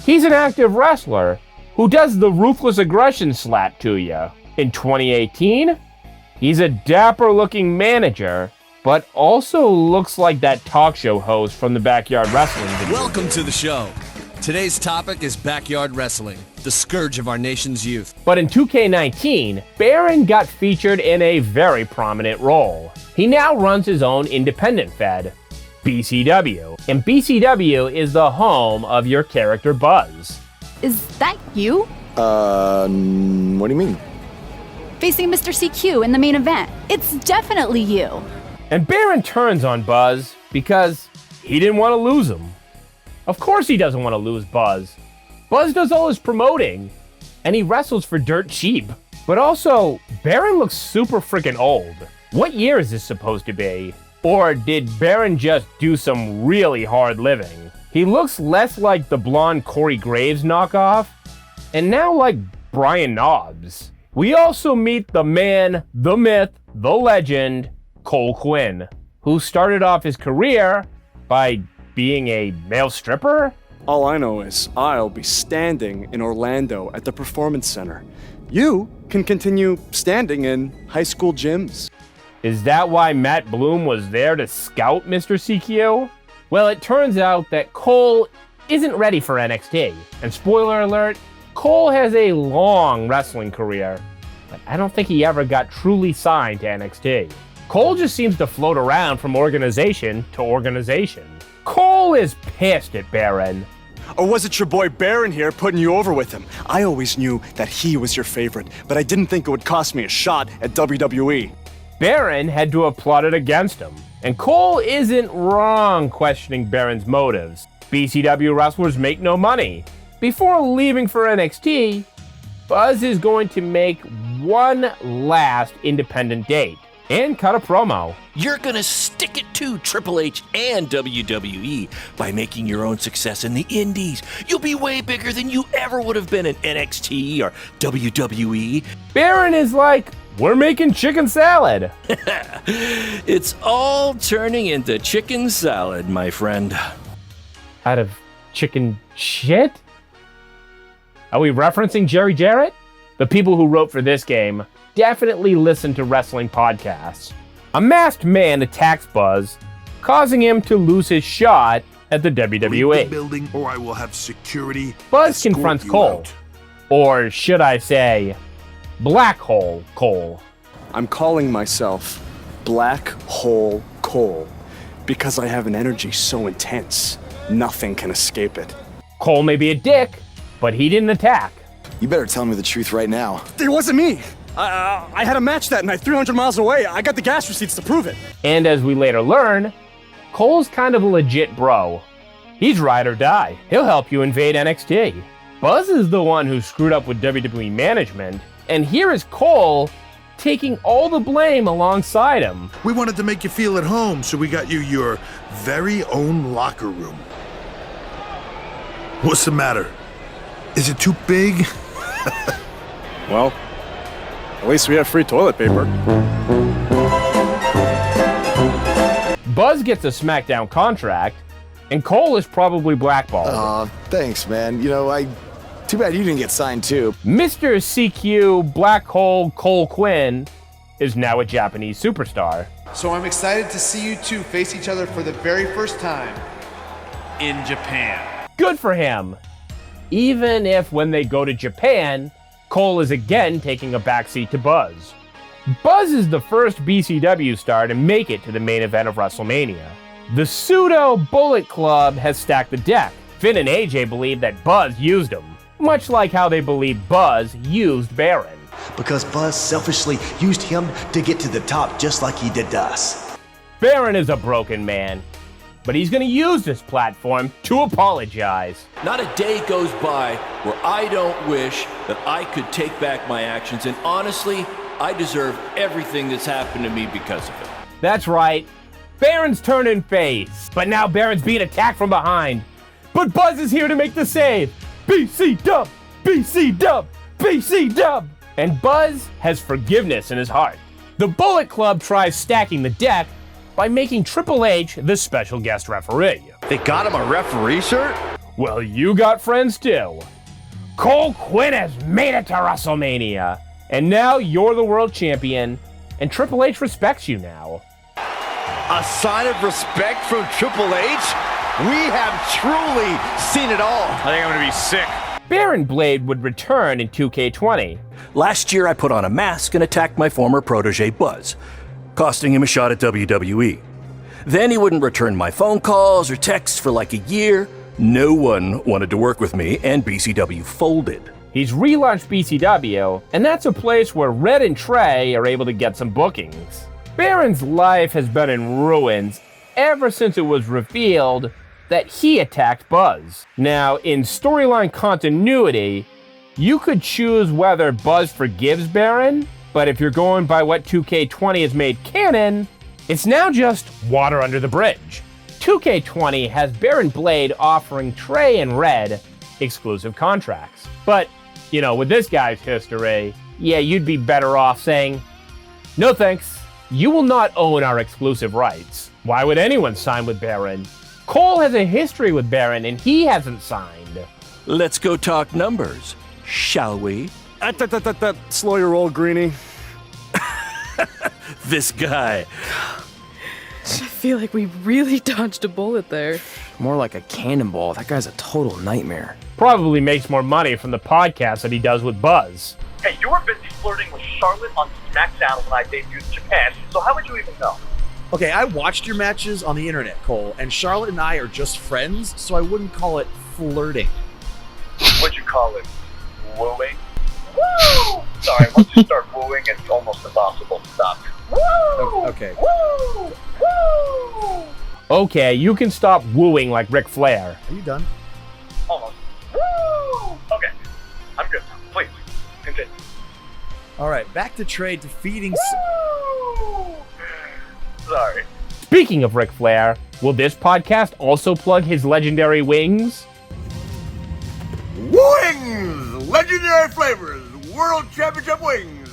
he's an active wrestler who does the ruthless aggression slap to you. In 2018, he's a dapper-looking manager, but also looks like that talk show host from the Backyard Wrestling video. Welcome to the show. Today's topic is backyard wrestling, the scourge of our nation's youth. But in 2K19, Baron got featured in a very prominent role. He now runs his own independent fed, BCW. And BCW is the home of your character Buzz. Is that you? What do you mean? Facing Mr. CQ in the main event. It's definitely you. And Baron turns on Buzz because he didn't want to lose him. Of course he doesn't want to lose Buzz. Buzz does all his promoting, and he wrestles for dirt cheap. But also, Baron looks super freaking old. What year is this supposed to be? Or did Baron just do some really hard living? He looks less like the blonde Corey Graves knockoff, and now like Brian Knobbs. We also meet the man, the myth, the legend, Cole Quinn, who started off his career by being a male stripper? All I know is I'll be standing in Orlando at the Performance Center. You can continue standing in high school gyms. Is that why Matt Bloom was there to scout Mr. CQ? Well, it turns out that Cole isn't ready for NXT. And spoiler alert, Cole has a long wrestling career, but I don't think he ever got truly signed to NXT. Cole just seems to float around from organization to organization. Cole is pissed at Baron. Or was it your boy Baron here putting you over with him? I always knew that he was your favorite, but I didn't think it would cost me a shot at WWE. Baron had to have plotted against him. And Cole isn't wrong questioning Baron's motives. BCW wrestlers make no money. Before leaving for NXT, Buzz is going to make one last independent date and cut a promo. You're gonna stick it to Triple H and WWE by making your own success in the indies. You'll be way bigger than you ever would have been in NXT or WWE. Baron is like, we're making chicken salad. It's all turning into chicken salad, my friend. Out of chicken shit? Are we referencing Jerry Jarrett? The people who wrote for this game definitely listen to wrestling podcasts. A masked man attacks Buzz, causing him to lose his shot at the WWE. Leave the building or I will have security. Buzz confronts Cole. Or should I say, Black Hole Cole. I'm calling myself Black Hole Cole because I have an energy so intense, nothing can escape it. Cole may be a dick, but he didn't attack. You better tell me the truth right now. It wasn't me. I had a match that night 300 miles away. I got the gas receipts to prove it. And as we later learn, Cole's kind of a legit bro. He's ride or die. He'll help you invade NXT. Buzz is the one who screwed up with WWE management, and here is Cole taking all the blame alongside him. We wanted to make you feel at home, so we got you your very own locker room. What's the matter? Is it too big? Well, at least we have free toilet paper. Buzz gets a SmackDown contract, and Cole is probably blackballed. Aw, thanks, man. You know, too bad you didn't get signed too. Mr. CQ Black Hole Cole Quinn is now a Japanese superstar. So I'm excited to see you two face each other for the very first time in Japan. Good for him. Even if when they go to Japan, Cole is again taking a backseat to Buzz. Buzz is the first BCW star to make it to the main event of WrestleMania. The pseudo Bullet Club has stacked the deck. Finn and AJ believe that Buzz used him, much like how they believe Buzz used Baron. Because Buzz selfishly used him to get to the top just like he did us. Baron is a broken man, but he's gonna use this platform to apologize. Not a day goes by where I don't wish that I could take back my actions, and honestly, I deserve everything that's happened to me because of it. That's right. Baron's turning face, but now Baron's being attacked from behind. But Buzz is here to make the save. BC Dub! BC Dub! BC Dub! And Buzz has forgiveness in his heart. The Bullet Club tries stacking the deck by making Triple H the special guest referee. They got him a referee shirt? Well, you got friends too. Cole Quinn has made it to WrestleMania. And now you're the world champion, and Triple H respects you now. A sign of respect from Triple H? We have truly seen it all. I think I'm gonna be sick. Baron Blade would return in 2K20. Last year, I put on a mask and attacked my former protege Buzz, costing him a shot at WWE. Then he wouldn't return my phone calls or texts for like a year. No one wanted to work with me, and BCW folded. He's relaunched BCW, and that's a place where Red and Trey are able to get some bookings. Baron's life has been in ruins ever since it was revealed that he attacked Buzz. Now, in storyline continuity, you could choose whether Buzz forgives Baron, but if you're going by what 2K20 has made canon, it's now just water under the bridge. 2K20 has Baron Blade offering Trey and Red exclusive contracts. But, you know, with this guy's history, yeah, you'd be better off saying, no thanks. You will not own our exclusive rights. Why would anyone sign with Baron? Cole has a history with Baron, and he hasn't signed. Let's go talk numbers, shall we? Slow your roll, Greenie. This guy. I feel like we really dodged a bullet there. More like a cannonball. That guy's a total nightmare. Probably makes more money from the podcast that he does with Buzz. Hey, you were busy flirting with Charlotte on SmackDown when I debuted in Japan, so how would you even know? Okay, I watched your matches on the internet, Cole, and Charlotte and I are just friends, so I wouldn't call it flirting. What'd you call it? Wooing? Woo! Sorry, once you start wooing, it's almost impossible to stop. Woo! Okay. Woo! Woo! Okay, you can stop wooing like Ric Flair. Are you done? Almost. Woo! Okay, I'm good now. Please, continue. All right, back to Trey defeating... Woo! Sorry. Speaking of Ric Flair, will this podcast also plug his legendary wings? Wings! Legendary flavors! World Championship wings!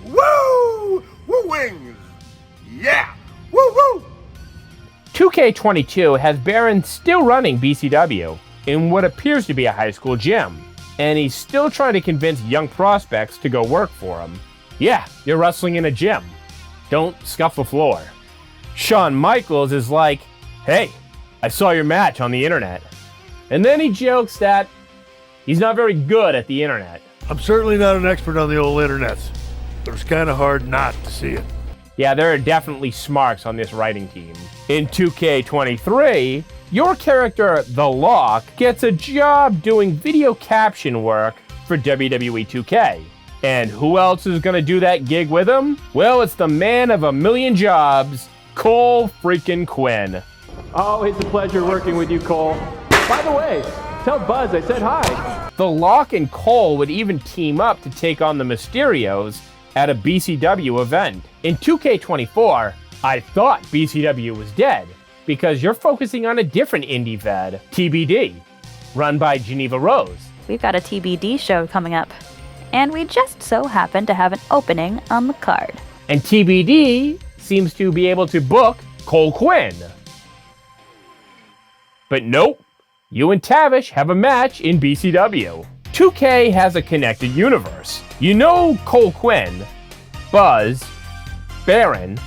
Woo! Woo wings! Yeah! Woo woo! 2K22 has Baron still running BCW in what appears to be a high school gym, and he's still trying to convince young prospects to go work for him. Yeah, you're wrestling in a gym. Don't scuff the floor. Shawn Michaels is like, hey, I saw your match on the internet. And then he jokes that he's not very good at the internet. I'm certainly not an expert on the old internet, but it's kind of hard not to see it. Yeah, there are definitely smarks on this writing team. In 2K23, your character, The Lock, gets a job doing video caption work for WWE 2K. And who else is going to do that gig with him? Well, it's the man of a million jobs, Cole freaking Quinn. Always a pleasure working with you, Cole. By the way, tell Buzz I said hi. The Lock and Cole would even team up to take on the Mysterios at a BCW event. In 2K24, I thought BCW was dead because you're focusing on a different indie fed, TBD, run by Geneva Rose. We've got a TBD show coming up, and we just so happen to have an opening on the card. And TBD seems to be able to book Cole Quinn. But nope, you and Tavish have a match in BCW. 2K has a connected universe. You know Cole Quinn, Buzz, Baron,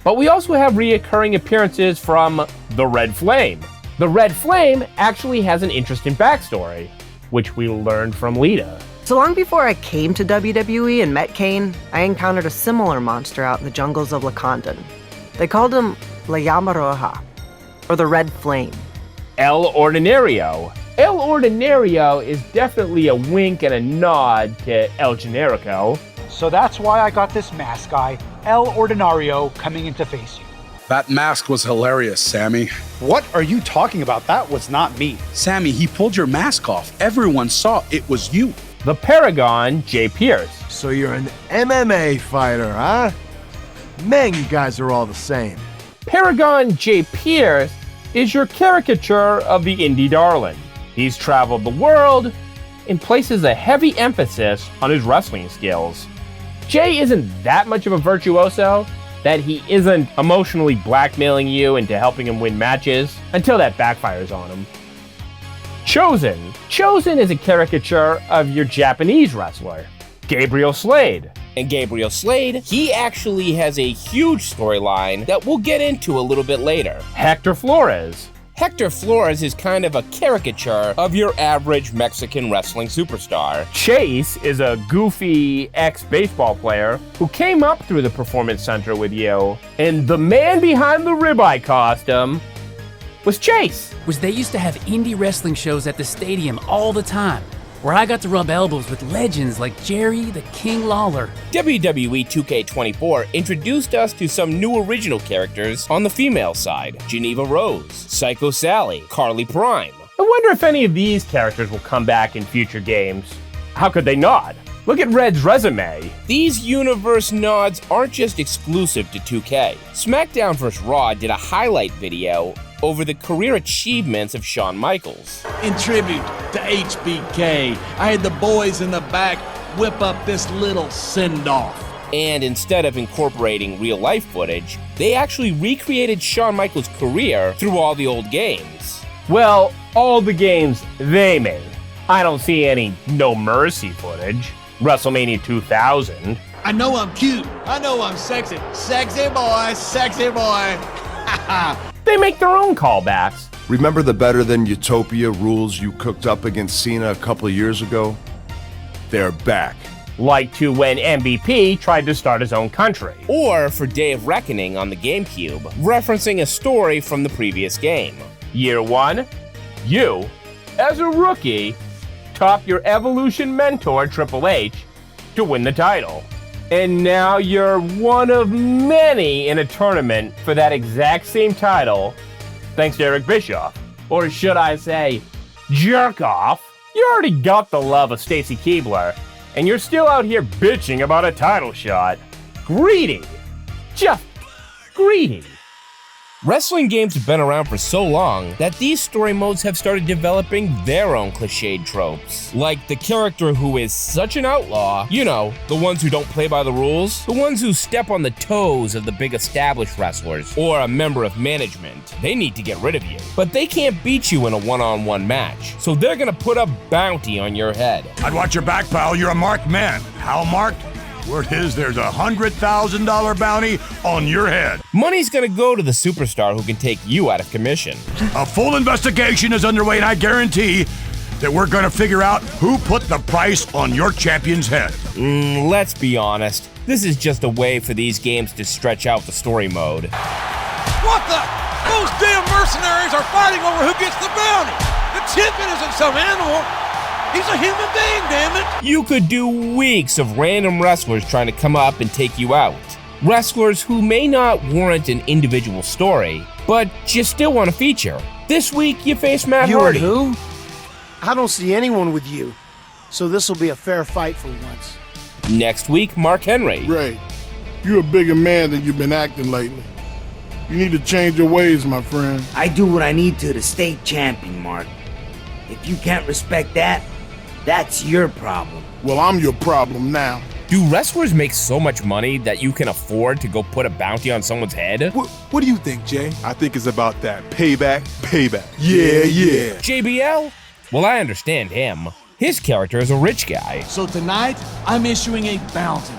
but we also have reoccurring appearances from the Red Flame. The Red Flame actually has an interesting backstory, which we learned from Lita. So long before I came to WWE and met Caine, I encountered a similar monster out in the jungles of Lakandan. They called him La Llama Roja, or the Red Flame. El Ordinario. El Ordinario is definitely a wink and a nod to El Generico. So that's why I got this mask guy, El Ordinario, coming in to face you. That mask was hilarious, Sammy. What are you talking about? That was not me. Sammy, he pulled your mask off. Everyone saw it was you. The Paragon, Jay Pierce. So you're an MMA fighter, huh? Man, you guys are all the same. Paragon Jay Pierce is your caricature of the indie darling. He's traveled the world and places a heavy emphasis on his wrestling skills. Jay isn't that much of a virtuoso that he isn't emotionally blackmailing you into helping him win matches until that backfires on him. Chosen. Chosen is a caricature of your Japanese wrestler, Gabriel Slade. And Gabriel Slade, he actually has a huge storyline that we'll get into a little bit later. Hector Flores. Hector Flores is kind of a caricature of your average Mexican wrestling superstar. Chase is a goofy ex-baseball player who came up through the Performance Center with you. And the man behind the ribeye costume was Chase. They used to have indie wrestling shows at the stadium all the time, where I got to rub elbows with legends like Jerry the King Lawler. WWE 2K24 introduced us to some new original characters on the female side. Geneva Rose, Psycho Sally, Carly Prime. I wonder if any of these characters will come back in future games. How could they not? Look at Red's resume. These universe nods aren't just exclusive to 2K. SmackDown vs. Raw did a highlight video over the career achievements of Shawn Michaels. In tribute to HBK, I had the boys in the back whip up this little send-off. And instead of incorporating real-life footage, they actually recreated Shawn Michaels' career through all the old games. Well, all the games they made. I don't see any No Mercy footage. WrestleMania 2000. I know I'm cute. I know I'm sexy. Sexy boy, sexy boy. They make their own callbacks. Remember the Better Than Utopia rules you cooked up against Cena a couple of years ago? They're back. Like to when MVP tried to start his own country. Or for Day of Reckoning on the GameCube, referencing a story from the previous game. Year 1, you, as a rookie, top your Evolution mentor Triple H to win the title. And now you're one of many in a tournament for that exact same title, thanks to Eric Bischoff. Or should I say, jerk off. You already got the love of Stacy Keibler, and you're still out here bitching about a title shot. Greedy. Just greedy. Wrestling games have been around for so long that these story modes have started developing their own cliched tropes. Like the character who is such an outlaw, you know, the ones who don't play by the rules, the ones who step on the toes of the big established wrestlers, or a member of management. They need to get rid of you, but they can't beat you in a one-on-one match, so they're gonna put a bounty on your head. I'd watch your back, pal. You're a marked man. How marked? Word is there's a $100,000 bounty on your head. Money's gonna go to the superstar who can take you out of commission. A full investigation is underway, and I guarantee that we're gonna figure out who put the price on your champion's head. Let's be honest. This is just a way for these games to stretch out the story mode. What the? Those damn mercenaries are fighting over who gets the bounty. The champion isn't some animal. He's a human being, damn it! You could do weeks of random wrestlers trying to come up and take you out. Wrestlers who may not warrant an individual story, but you still want to feature. This week, you face Matt Hardy. You and who? I don't see anyone with you, so this will be a fair fight for once. Next week, Mark Henry. Ray, you're a bigger man than you've been acting lately. You need to change your ways, my friend. I do what I need to stay champion, Mark. If you can't respect that, that's your problem. Well, I'm your problem now. Do wrestlers make so much money that you can afford to go put a bounty on someone's head? What do you think, Jay? I think it's about that payback. Yeah. JBL? Well, I understand him. His character is a rich guy. So tonight, I'm issuing a bounty.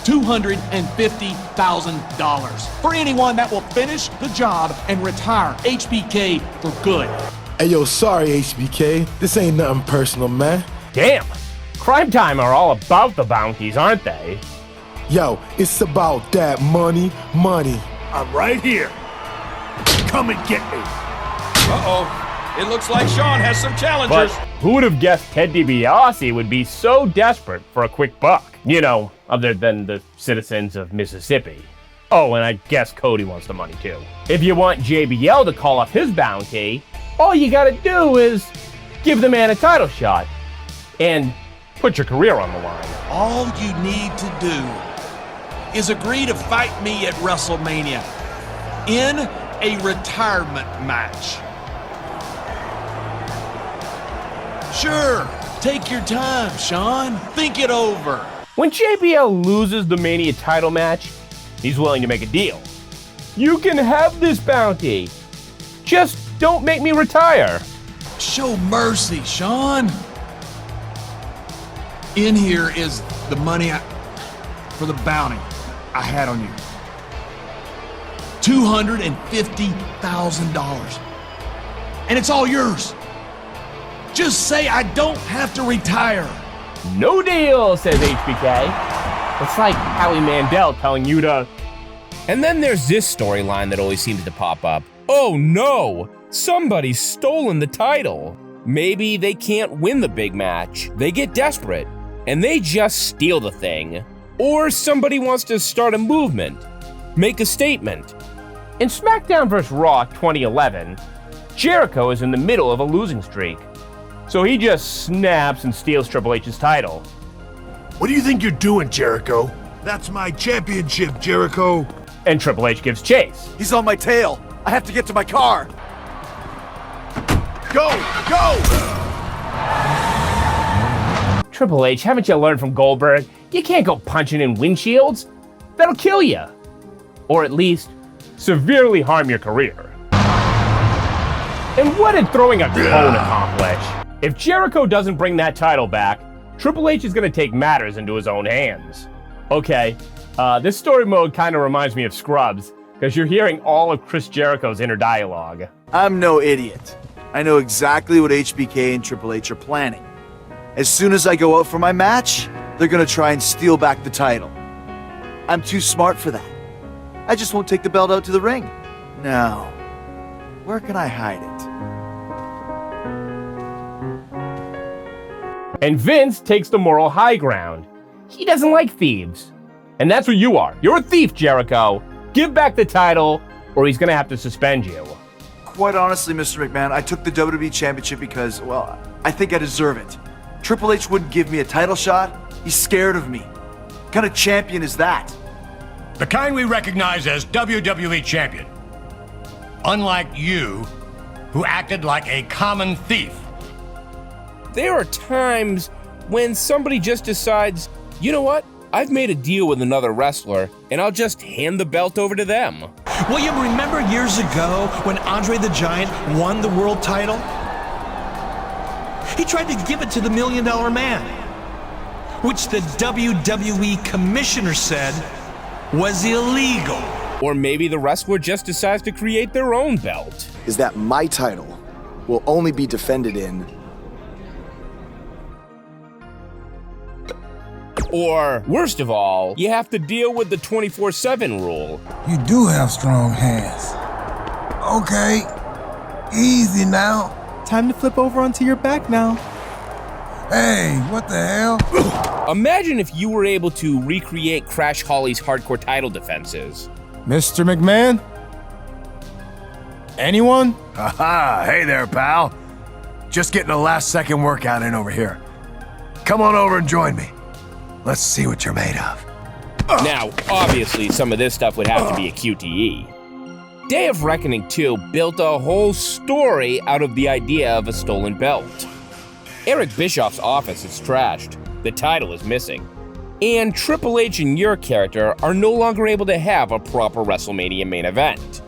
$250,000 for anyone that will finish the job and retire HBK for good. Hey, yo, sorry, HBK. This ain't nothing personal, man. Damn. Crime Time are all about the bounties, aren't they? Yo, it's about that money. I'm right here. Come and get me. Uh-oh. It looks like Sean has some challengers. But who would have guessed Ted DiBiase would be so desperate for a quick buck? You know, other than the citizens of Mississippi. Oh, and I guess Cody wants the money too. If you want JBL to call off his bounty, all you gotta do is give the man a title shot and put your career on the line. All you need to do is agree to fight me at WrestleMania in a retirement match. Sure, take your time, Sean. Think it over. When JBL loses the Mania title match, he's willing to make a deal. You can have this bounty. Just don't make me retire. Show mercy, Sean. In here is the money for the bounty I had on you. $250,000. And it's all yours. Just say I don't have to retire. No deal, says HBK. It's like Howie Mandel telling you to... And then there's this storyline that always seems to pop up. Oh no! Somebody's stolen the title. Maybe they can't win the big match. They get desperate, and they just steal the thing. Or somebody wants to start a movement, make a statement. In SmackDown vs. Raw 2011, Jericho is in the middle of a losing streak. So he just snaps and steals Triple H's title. What do you think you're doing, Jericho? That's my championship, Jericho. And Triple H gives chase. He's on my tail. I have to get to my car. Go! Triple H, haven't you learned from Goldberg? You can't go punching in windshields. That'll kill you. Or at least, severely harm your career. And what did throwing a cone accomplish? If Jericho doesn't bring that title back, Triple H is going to take matters into his own hands. Okay, this story mode kind of reminds me of Scrubs, because you're hearing all of Chris Jericho's inner dialogue. I'm no idiot. I know exactly what HBK and Triple H are planning. As soon as I go out for my match, they're gonna try and steal back the title. I'm too smart for that. I just won't take the belt out to the ring. No. Where can I hide it? And Vince takes the moral high ground. He doesn't like thieves. And that's what you are. You're a thief, Jericho. Give back the title, or he's gonna have to suspend you. Quite honestly, Mr. McMahon, I took the WWE Championship because, well, I think I deserve it. Triple H wouldn't give me a title shot. He's scared of me. What kind of champion is that? The kind we recognize as WWE Champion. Unlike you, who acted like a common thief. There are times when somebody just decides, you know what? I've made a deal with another wrestler, and I'll just hand the belt over to them. William, remember years ago when Andre the Giant won the world title? He tried to give it to the $1 Million Man, which the WWE commissioner said was illegal. Or maybe the wrestler just decides to create their own belt. Is that my title will only be defended in... Or, worst of all, you have to deal with the 24/7 rule. You do have strong hands. Okay, easy now. Time to flip over onto your back now. Hey, what the hell? Imagine if you were able to recreate Crash Holly's hardcore title defenses. Mr. McMahon? Anyone? Aha, hey there, pal. Just getting a last-second workout in over here. Come on over and join me. Let's see what you're made of. Now, obviously, some of this stuff would have to be a QTE. Day of Reckoning 2 built a whole story out of the idea of a stolen belt. Eric Bischoff's office is trashed, the title is missing, and Triple H and your character are no longer able to have a proper WrestleMania main event.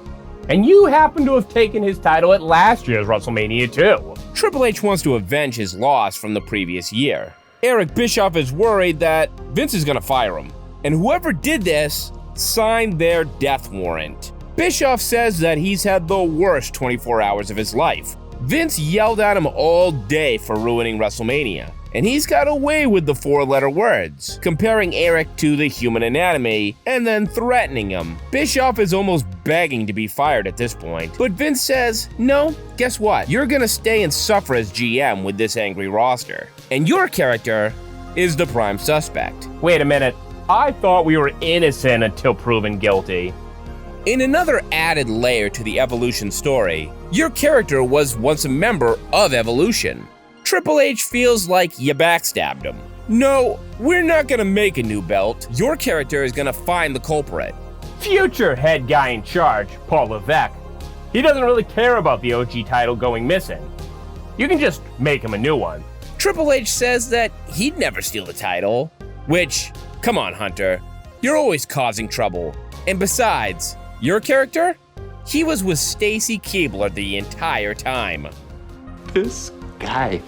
And you happen to have taken his title at last year's WrestleMania too. Triple H wants to avenge his loss from the previous year. Eric Bischoff is worried that Vince is gonna fire him, and whoever did this signed their death warrant. Bischoff says that he's had the worst 24 hours of his life. Vince yelled at him all day for ruining WrestleMania, and he's got away with the 4-letter words, comparing Eric to the human anatomy and then threatening him. Bischoff is almost begging to be fired at this point, but Vince says, no, guess what? You're gonna stay and suffer as GM with this angry roster, and your character is the prime suspect. Wait a minute, I thought we were innocent until proven guilty. In another added layer to the Evolution story, your character was once a member of Evolution. Triple H feels like you backstabbed him. No, we're not gonna make a new belt. Your character is gonna find the culprit. Future head guy in charge, Paul Levesque, he doesn't really care about the OG title going missing. You can just make him a new one. Triple H says that he'd never steal the title, which, come on, Hunter, you're always causing trouble. And besides, your character? He was with Stacy Keibler the entire time. This guy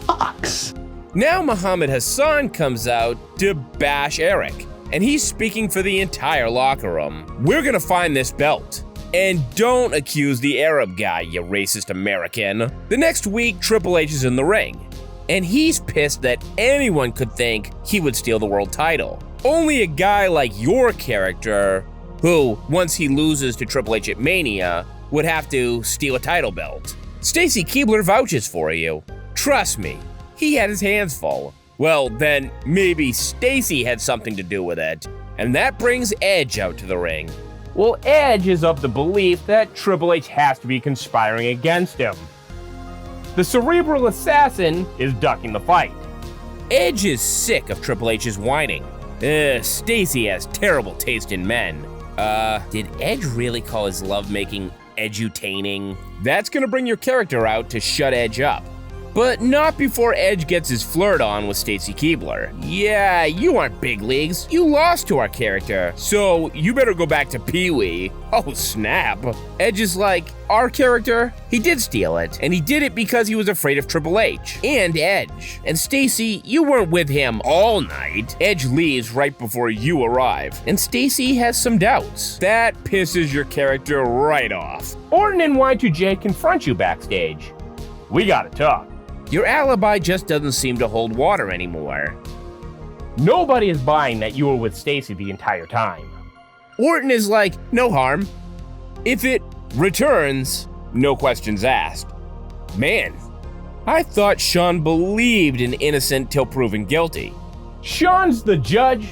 fucks. Now Muhammad Hassan comes out to bash Eric, and he's speaking for the entire locker room. We're gonna find this belt. And don't accuse the Arab guy, you racist American. The next week, Triple H is in the ring, and he's pissed that anyone could think he would steal the world title. Only a guy like your character, who, once he loses to Triple H at Mania, would have to steal a title belt. Stacy Keibler vouches for you. Trust me, he had his hands full. Well, then maybe Stacy had something to do with it. And that brings Edge out to the ring. Well, Edge is of the belief that Triple H has to be conspiring against him. The cerebral assassin is ducking the fight. Edge is sick of Triple H's whining. Stacy has terrible taste in men. Did Edge really call his lovemaking edutaining? That's gonna bring your character out to shut Edge up. But not before Edge gets his flirt on with Stacy Keibler. Yeah, you aren't big leagues. You lost to our character, so you better go back to Pee-wee. Oh, snap. Edge is like, our character? He did steal it, and he did it because he was afraid of Triple H and Edge. And Stacy, you weren't with him all night. Edge leaves right before you arrive, and Stacy has some doubts. That pisses your character right off. Orton and Y2J confront you backstage. We gotta talk. Your alibi just doesn't seem to hold water anymore. Nobody is buying that you were with Stacy the entire time. Orton is like, no harm. If it returns, no questions asked. Man, I thought Sean believed in innocent till proven guilty. Sean's the judge,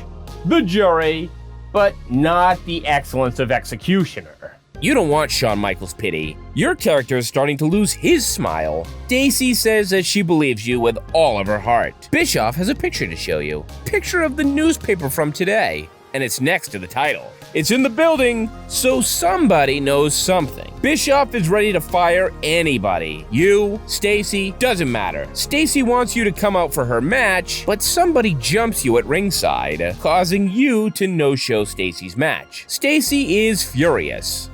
the jury, but not the excellence of executioner. You don't want Shawn Michaels' pity. Your character is starting to lose his smile. Stacy says that she believes you with all of her heart. Bischoff has a picture to show you. Picture of the newspaper from today. And it's next to the title. It's in the building, so somebody knows something. Bischoff is ready to fire anybody. You, Stacy, doesn't matter. Stacy wants you to come out for her match, but somebody jumps you at ringside, causing you to no-show Stacy's match. Stacy is furious.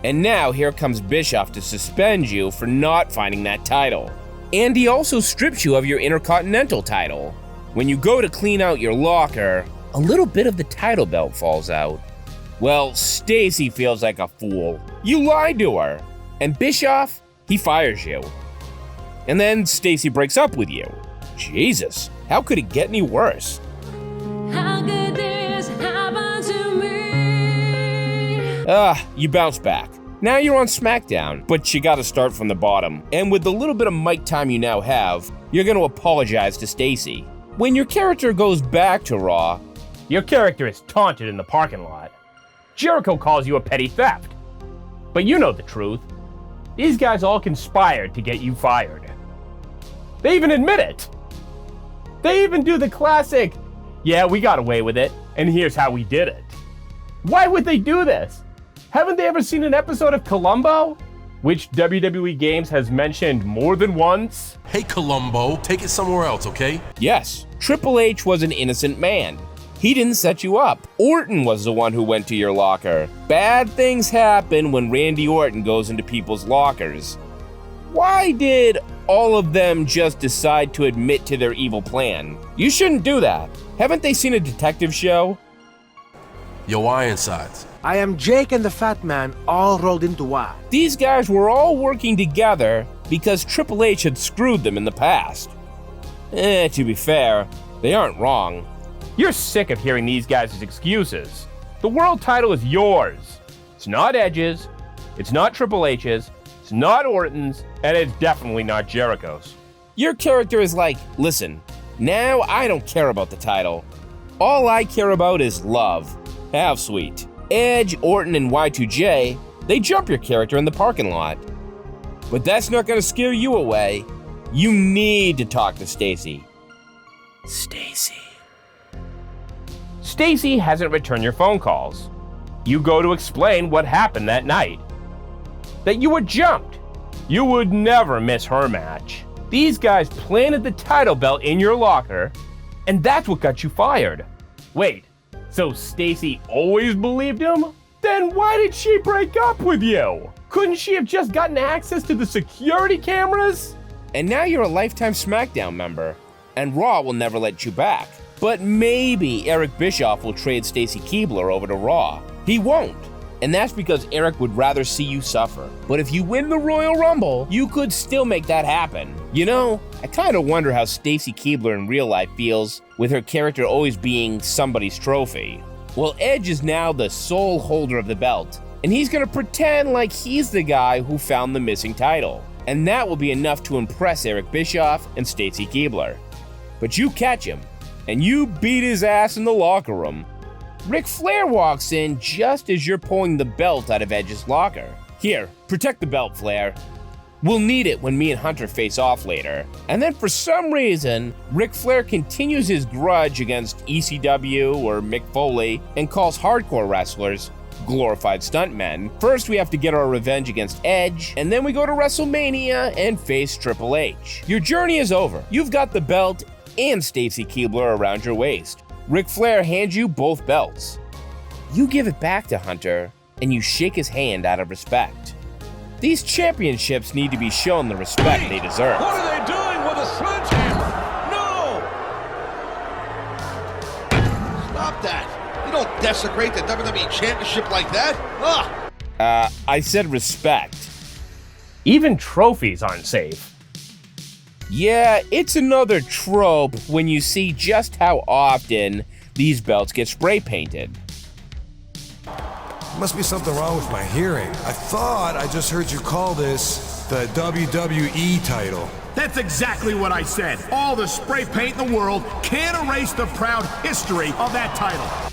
And now here comes Bischoff to suspend you for not finding that title. And he also strips you of your Intercontinental title. When you go to clean out your locker, a little bit of the title belt falls out. Well, Stacy feels like a fool. You lied to her. And Bischoff, he fires you. And then Stacy breaks up with you. Jesus, how could it get any worse? How could this happen to me? You bounce back. Now you're on SmackDown, but you gotta start from the bottom. And with the little bit of mic time you now have, you're gonna apologize to Stacy. When your character goes back to Raw, your character is taunted in the parking lot. Jericho calls you a petty theft. But you know the truth. These guys all conspired to get you fired. They even admit it. They even do the classic, yeah, we got away with it, and here's how we did it. Why would they do this? Haven't they ever seen an episode of Columbo? Which WWE Games has mentioned more than once? Hey Columbo, take it somewhere else, okay? Yes, Triple H was an innocent man. He didn't set you up. Orton was the one who went to your locker. Bad things happen when Randy Orton goes into people's lockers. Why did all of them just decide to admit to their evil plan? You shouldn't do that. Haven't they seen a detective show? Yo, Ironsides. I am Jake and the Fat Man all rolled into one. These guys were all working together because Triple H had screwed them in the past. To be fair, they aren't wrong. You're sick of hearing these guys' excuses. The world title is yours. It's not Edge's, it's not Triple H's, it's not Orton's, and it's definitely not Jericho's. Your character is like, listen, now I don't care about the title. All I care about is love. How sweet. Edge, Orton, and Y2J, they jump your character in the parking lot. But that's not gonna scare you away. You need to talk to Stacy. Stacy hasn't returned your phone calls. You go to explain what happened that night. That you were jumped. You would never miss her match. These guys planted the title belt in your locker, and that's what got you fired. Wait, so Stacy always believed him? Then why did she break up with you? Couldn't she have just gotten access to the security cameras? And now you're a lifetime SmackDown member, and Raw will never let you back. But maybe Eric Bischoff will trade Stacy Keibler over to Raw. He won't. And that's because Eric would rather see you suffer. But if you win the Royal Rumble, you could still make that happen. You know, I kind of wonder how Stacy Keibler in real life feels with her character always being somebody's trophy. Well, Edge is now the sole holder of the belt, and he's gonna pretend like he's the guy who found the missing title. And that will be enough to impress Eric Bischoff and Stacy Keibler. But you catch him, and you beat his ass in the locker room. Ric Flair walks in just as you're pulling the belt out of Edge's locker. Here, protect the belt, Flair. We'll need it when me and Hunter face off later. And then for some reason, Ric Flair continues his grudge against ECW or Mick Foley and calls hardcore wrestlers glorified stuntmen. First, we have to get our revenge against Edge, and then we go to WrestleMania and face Triple H. Your journey is over. You've got the belt and Stacy Keibler around your waist. Ric Flair hands you both belts. You give it back to Hunter, and you shake his hand out of respect. These championships need to be shown the respect they deserve. What are they doing with a sledgehammer? No! Stop that. You don't desecrate the WWE Championship like that. Ugh! I said respect. Even trophies aren't safe. Yeah, it's another trope when you see just how often these belts get spray painted. Must be something wrong with my hearing. I thought I just heard you call this the WWE title. That's exactly what I said. All the spray paint in the world can't erase the proud history of that title.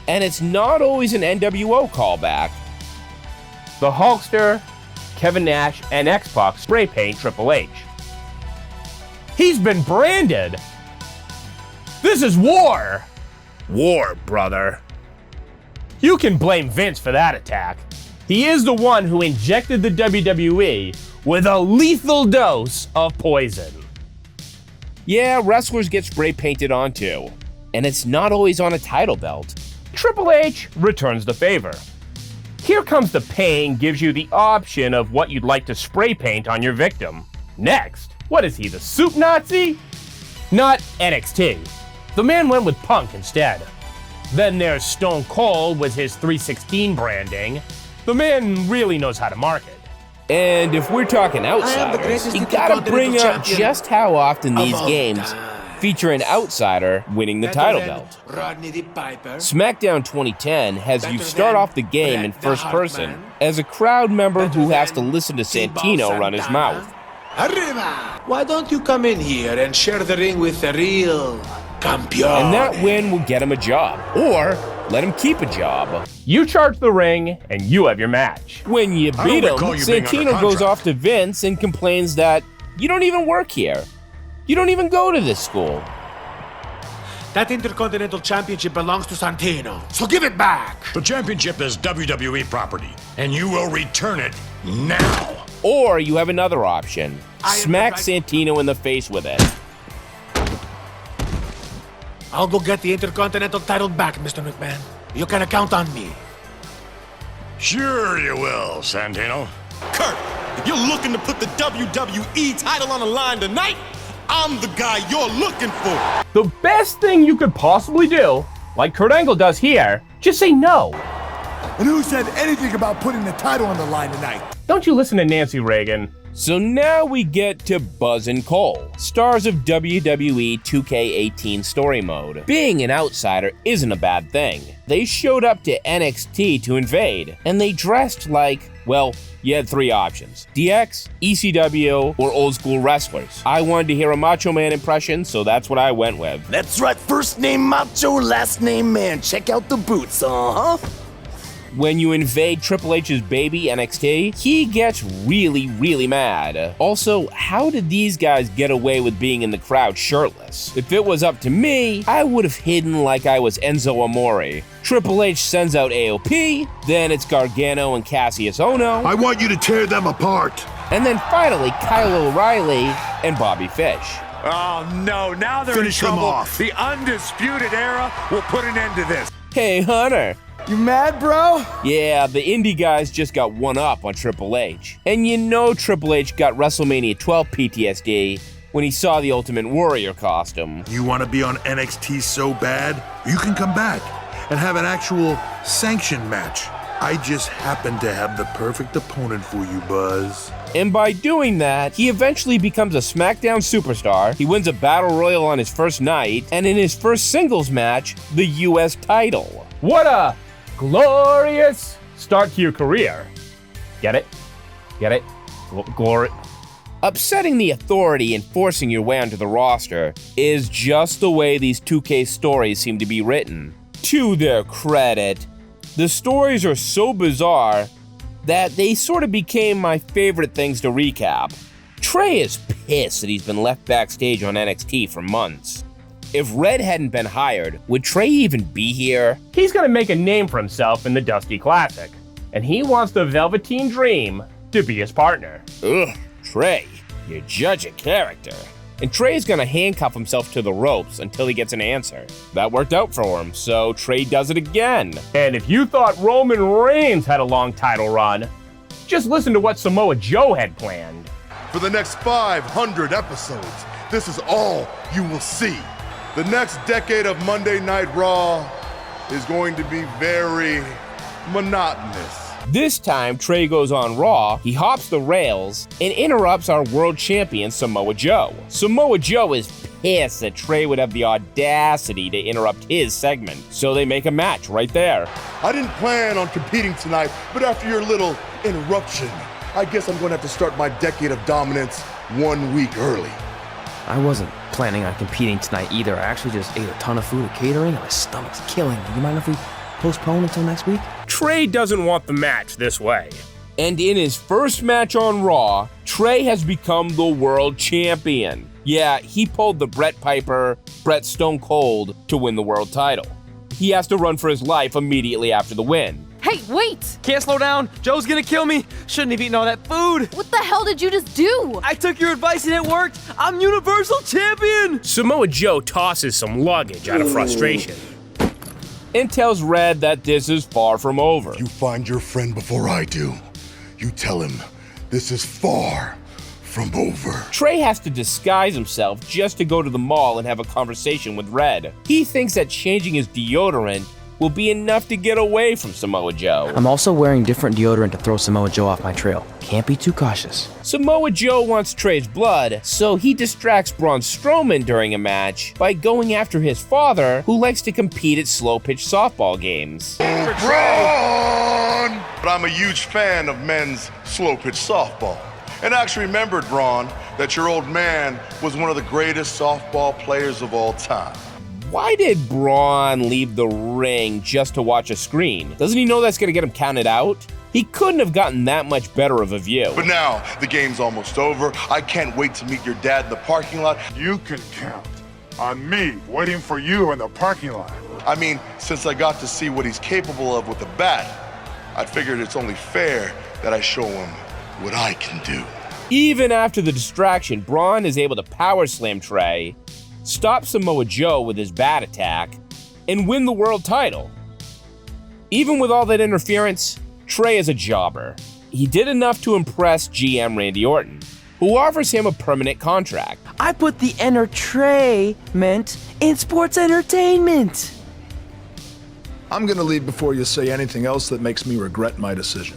And it's not always an NWO callback. The Hulkster, Kevin Nash, and X-Pac spray paint Triple H. He's been branded! This is war! War, brother. You can blame Vince for that attack. He is the one who injected the WWE with a lethal dose of poison. Yeah, wrestlers get spray painted on too. And it's not always on a title belt. Triple H returns the favor. Here Comes the Pain gives you the option of what you'd like to spray paint on your victim. Next, what is he, the soup Nazi? Not NXT. The man went with Punk instead. Then there's Stone Cold with his 316 branding. The man really knows how to market. And if we're talking outsiders, you gotta bring up just how often these games feature an outsider winning the title belt. SmackDown 2010 has you start off the game in first person as a crowd member who has to listen to Santino run his mouth. Why don't you come in here and share the ring with the real campeon? And that win will get him a job, or let him keep a job. You charge the ring, and you have your match. When you beat him, Santino goes off to Vince and complains that you don't even work here. You don't even go to this school. That Intercontinental Championship belongs to Santino, so give it back! The championship is WWE property, and you will return it now! Or you have another option. Smack Santino in the face with it. I'll go get the Intercontinental title back, Mr. McMahon. You can count on me. Sure you will, Santino. Kurt, if you're looking to put the WWE title on the line tonight, I'm the guy you're looking for. The best thing you could possibly do, like Kurt Angle does here, just say no. And who said anything about putting the title on the line tonight? Don't you listen to Nancy Reagan. So now we get to Buzz and Cole, stars of WWE 2K18 story mode. Being an outsider isn't a bad thing. They showed up to NXT to invade, and they dressed like, well, you had three options: DX, ECW, or old school wrestlers. I wanted to hear a Macho Man impression, so that's what I went with. That's right, first name Macho, last name Man. Check out the boots, When you invade Triple H's baby NXT, he gets really mad. Also, how did these guys get away with being in the crowd shirtless? If it was up to me, I would have hidden like I was Enzo Amore. Triple H sends out AOP, then it's Gargano and Cassius Ohno. I want you to tear them apart. And then finally, Kyle O'Reilly and Bobby Fish. Oh no, now they're Finish in them trouble. off. The Undisputed Era will put an end to this. Hey, Hunter. You mad, bro? Yeah, the indie guys just got one up on Triple H. And you know Triple H got WrestleMania 12 PTSD when he saw the Ultimate Warrior costume. You want to be on NXT so bad? You can come back and have an actual sanctioned match. I just happen to have the perfect opponent for you, Buzz. And by doing that, he eventually becomes a SmackDown superstar, he wins a Battle Royal on his first night, and in his first singles match, the US title. What a glorious start to your career. Get it? Get it? Glory. Upsetting the authority and forcing your way onto the roster is just the way these 2K stories seem to be written. To their credit, the stories are so bizarre that they sort of became my favorite things to recap. Trey is pissed that he's been left backstage on NXT for months. If Red hadn't been hired, would Trey even be here? He's gonna make a name for himself in the Dusty Classic, and he wants the Velveteen Dream to be his partner. Ugh, Trey, you judge a character. And Trey's gonna handcuff himself to the ropes until he gets an answer. That worked out for him, so Trey does it again. And if you thought Roman Reigns had a long title run, just listen to what Samoa Joe had planned. For the next 500 episodes, this is all you will see. The next decade of Monday Night Raw is going to be very monotonous. This time, Trey goes on Raw, he hops the rails, and interrupts our world champion Samoa Joe. Samoa Joe is pissed that Trey would have the audacity to interrupt his segment, so they make a match right there. I didn't plan on competing tonight, but after your little interruption, I guess I'm going to have to start my decade of dominance 1 week early. I wasn't planning on competing tonight either. I actually just ate a ton of food at catering and my stomach's killing me. You mind if we postpone until next week? Trey doesn't want the match this way. And in his first match on Raw, Trey has become the world champion. Yeah, he pulled the Bret Stone Cold to win the world title. He has to run for his life immediately after the win. Hey, wait! Can't slow down. Joe's gonna kill me. Shouldn't have eaten all that food. What the hell did you just do? I took your advice and it worked. I'm Universal Champion! Samoa Joe tosses some luggage out of frustration and tells Red that this is far from over. You find your friend before I do. You tell him this is far from over. Trey has to disguise himself just to go to the mall and have a conversation with Red. He thinks that changing his deodorant will be enough to get away from Samoa Joe. I'm also wearing different deodorant to throw Samoa Joe off my trail. Can't be too cautious. Samoa Joe wants Trey's blood, so he distracts Braun Strowman during a match by going after his father, who likes to compete at slow-pitch softball games. Braun! But I'm a huge fan of men's slow-pitch softball. And I actually remembered, Braun, that your old man was one of the greatest softball players of all time. Why did Braun leave the ring just to watch a screen? Doesn't he know that's going to get him counted out? He couldn't have gotten that much better of a view. But now, the game's almost over. I can't wait to meet your dad in the parking lot. You can count on me waiting for you in the parking lot. I mean, since I got to see what he's capable of with a bat, I figured it's only fair that I show him what I can do. Even after the distraction, Braun is able to power slam Trey, stop Samoa Joe with his bat attack, and win the world title. Even with all that interference, Trey is a jobber. He did enough to impress GM Randy Orton, who offers him a permanent contract. I put the entertainment in sports entertainment. I'm gonna leave before you say anything else that makes me regret my decision.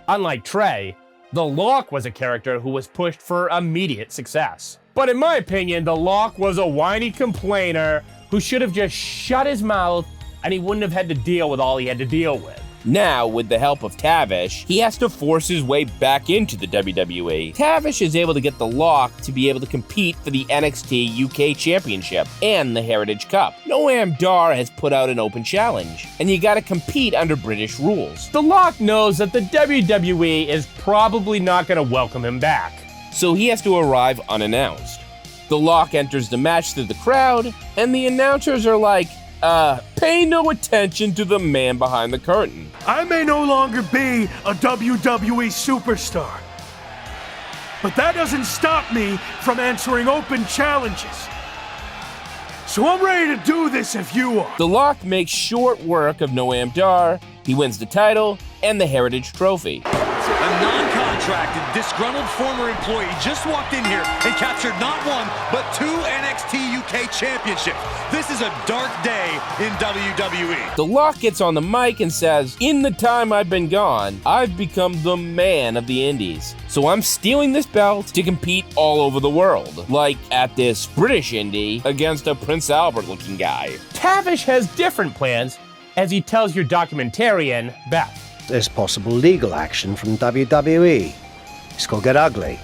Unlike Trey, The Lock was a character who was pushed for immediate success. But in my opinion, The Lock was a whiny complainer who should have just shut his mouth and he wouldn't have had to deal with all he had to deal with. Now, with the help of Tavish, he has to force his way back into the WWE. Tavish is able to get The Lock to be able to compete for the NXT UK Championship and the Heritage Cup. Noam Dar has put out an open challenge, and you gotta compete under British rules. The Lock knows that the WWE is probably not gonna welcome him back, so he has to arrive unannounced. The Lock enters the match through the crowd, and the announcers are like, pay no attention to the man behind the curtain. I may no longer be a WWE superstar, but that doesn't stop me from answering open challenges. So I'm ready to do this if you are. The Lock makes short work of Noam Dar. He wins the title and the Heritage Trophy. A non-contracted, disgruntled former employee just walked in here and captured not one, but 2 NXT UK championships. This is a dark day in WWE. The Lock gets on the mic and says, in the time I've been gone, I've become the man of the indies. So I'm stealing this belt to compete all over the world, like at this British indie against a Prince Albert looking guy. Tavish has different plans, as he tells your documentarian, Beth. There's possible legal action from WWE. This could get ugly.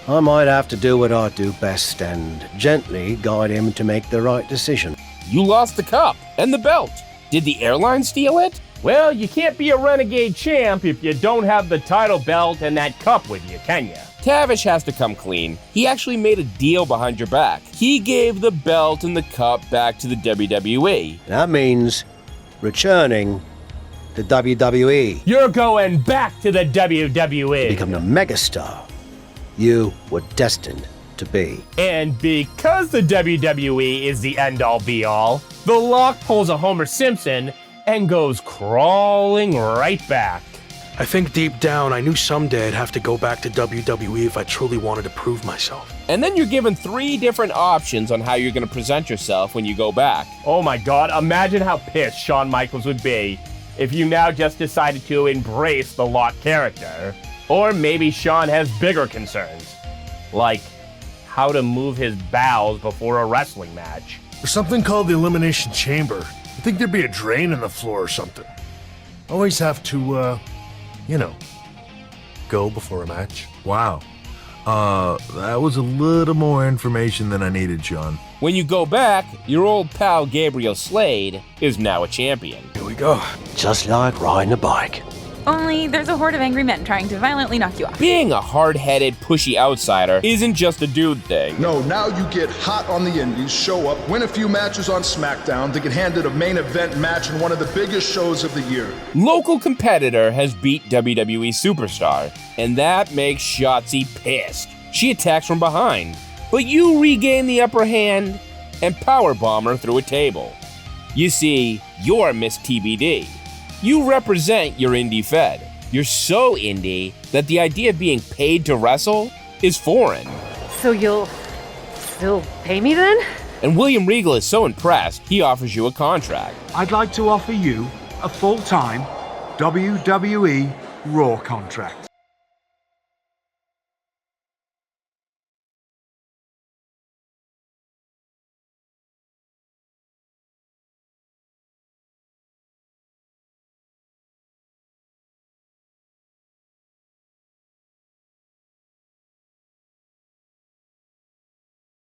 I might have to do what I do best and gently guide him to make the right decision. You lost the cup and the belt. Did the airline steal it? Well, you can't be a renegade champ if you don't have the title belt and that cup with you, can you? Tavish has to come clean. He actually made a deal behind your back. He gave the belt and the cup back to the WWE. That means returning to WWE. You're going back to the WWE. Become the megastar you were destined to be. And because the WWE is the end-all be-all, The Lock pulls a Homer Simpson and goes crawling right back. I think deep down I knew someday I'd have to go back to WWE if I truly wanted to prove myself. And then you're given 3 different options on how you're going to present yourself when you go back. Oh my god, imagine how pissed Shawn Michaels would be if you now just decided to embrace the Lock character. Or maybe Shawn has bigger concerns, like how to move his bowels before a wrestling match. There's something called the Elimination Chamber. I think there'd be a drain in the floor or something. Always have to, go before a match. Wow. That was a little more information than I needed, Sean. When you go back, your old pal Gabriel Slade is now a champion. Here we go. Just like riding a bike. Only there's a horde of angry men trying to violently knock you off. Being a hard-headed, pushy outsider isn't just a dude thing. No, now you get hot on the indies, show up, win a few matches on SmackDown to get handed a main event match in one of the biggest shows of the year. Local competitor has beat WWE superstar, and that makes Shotzi pissed. She attacks from behind, but you regain the upper hand and powerbomb her through a table. You see, you're Miss TBD. You represent your indie fed. You're so indie that the idea of being paid to wrestle is foreign. So you'll still pay me then? And William Regal is so impressed, he offers you a contract. I'd like to offer you a full-time WWE Raw contract.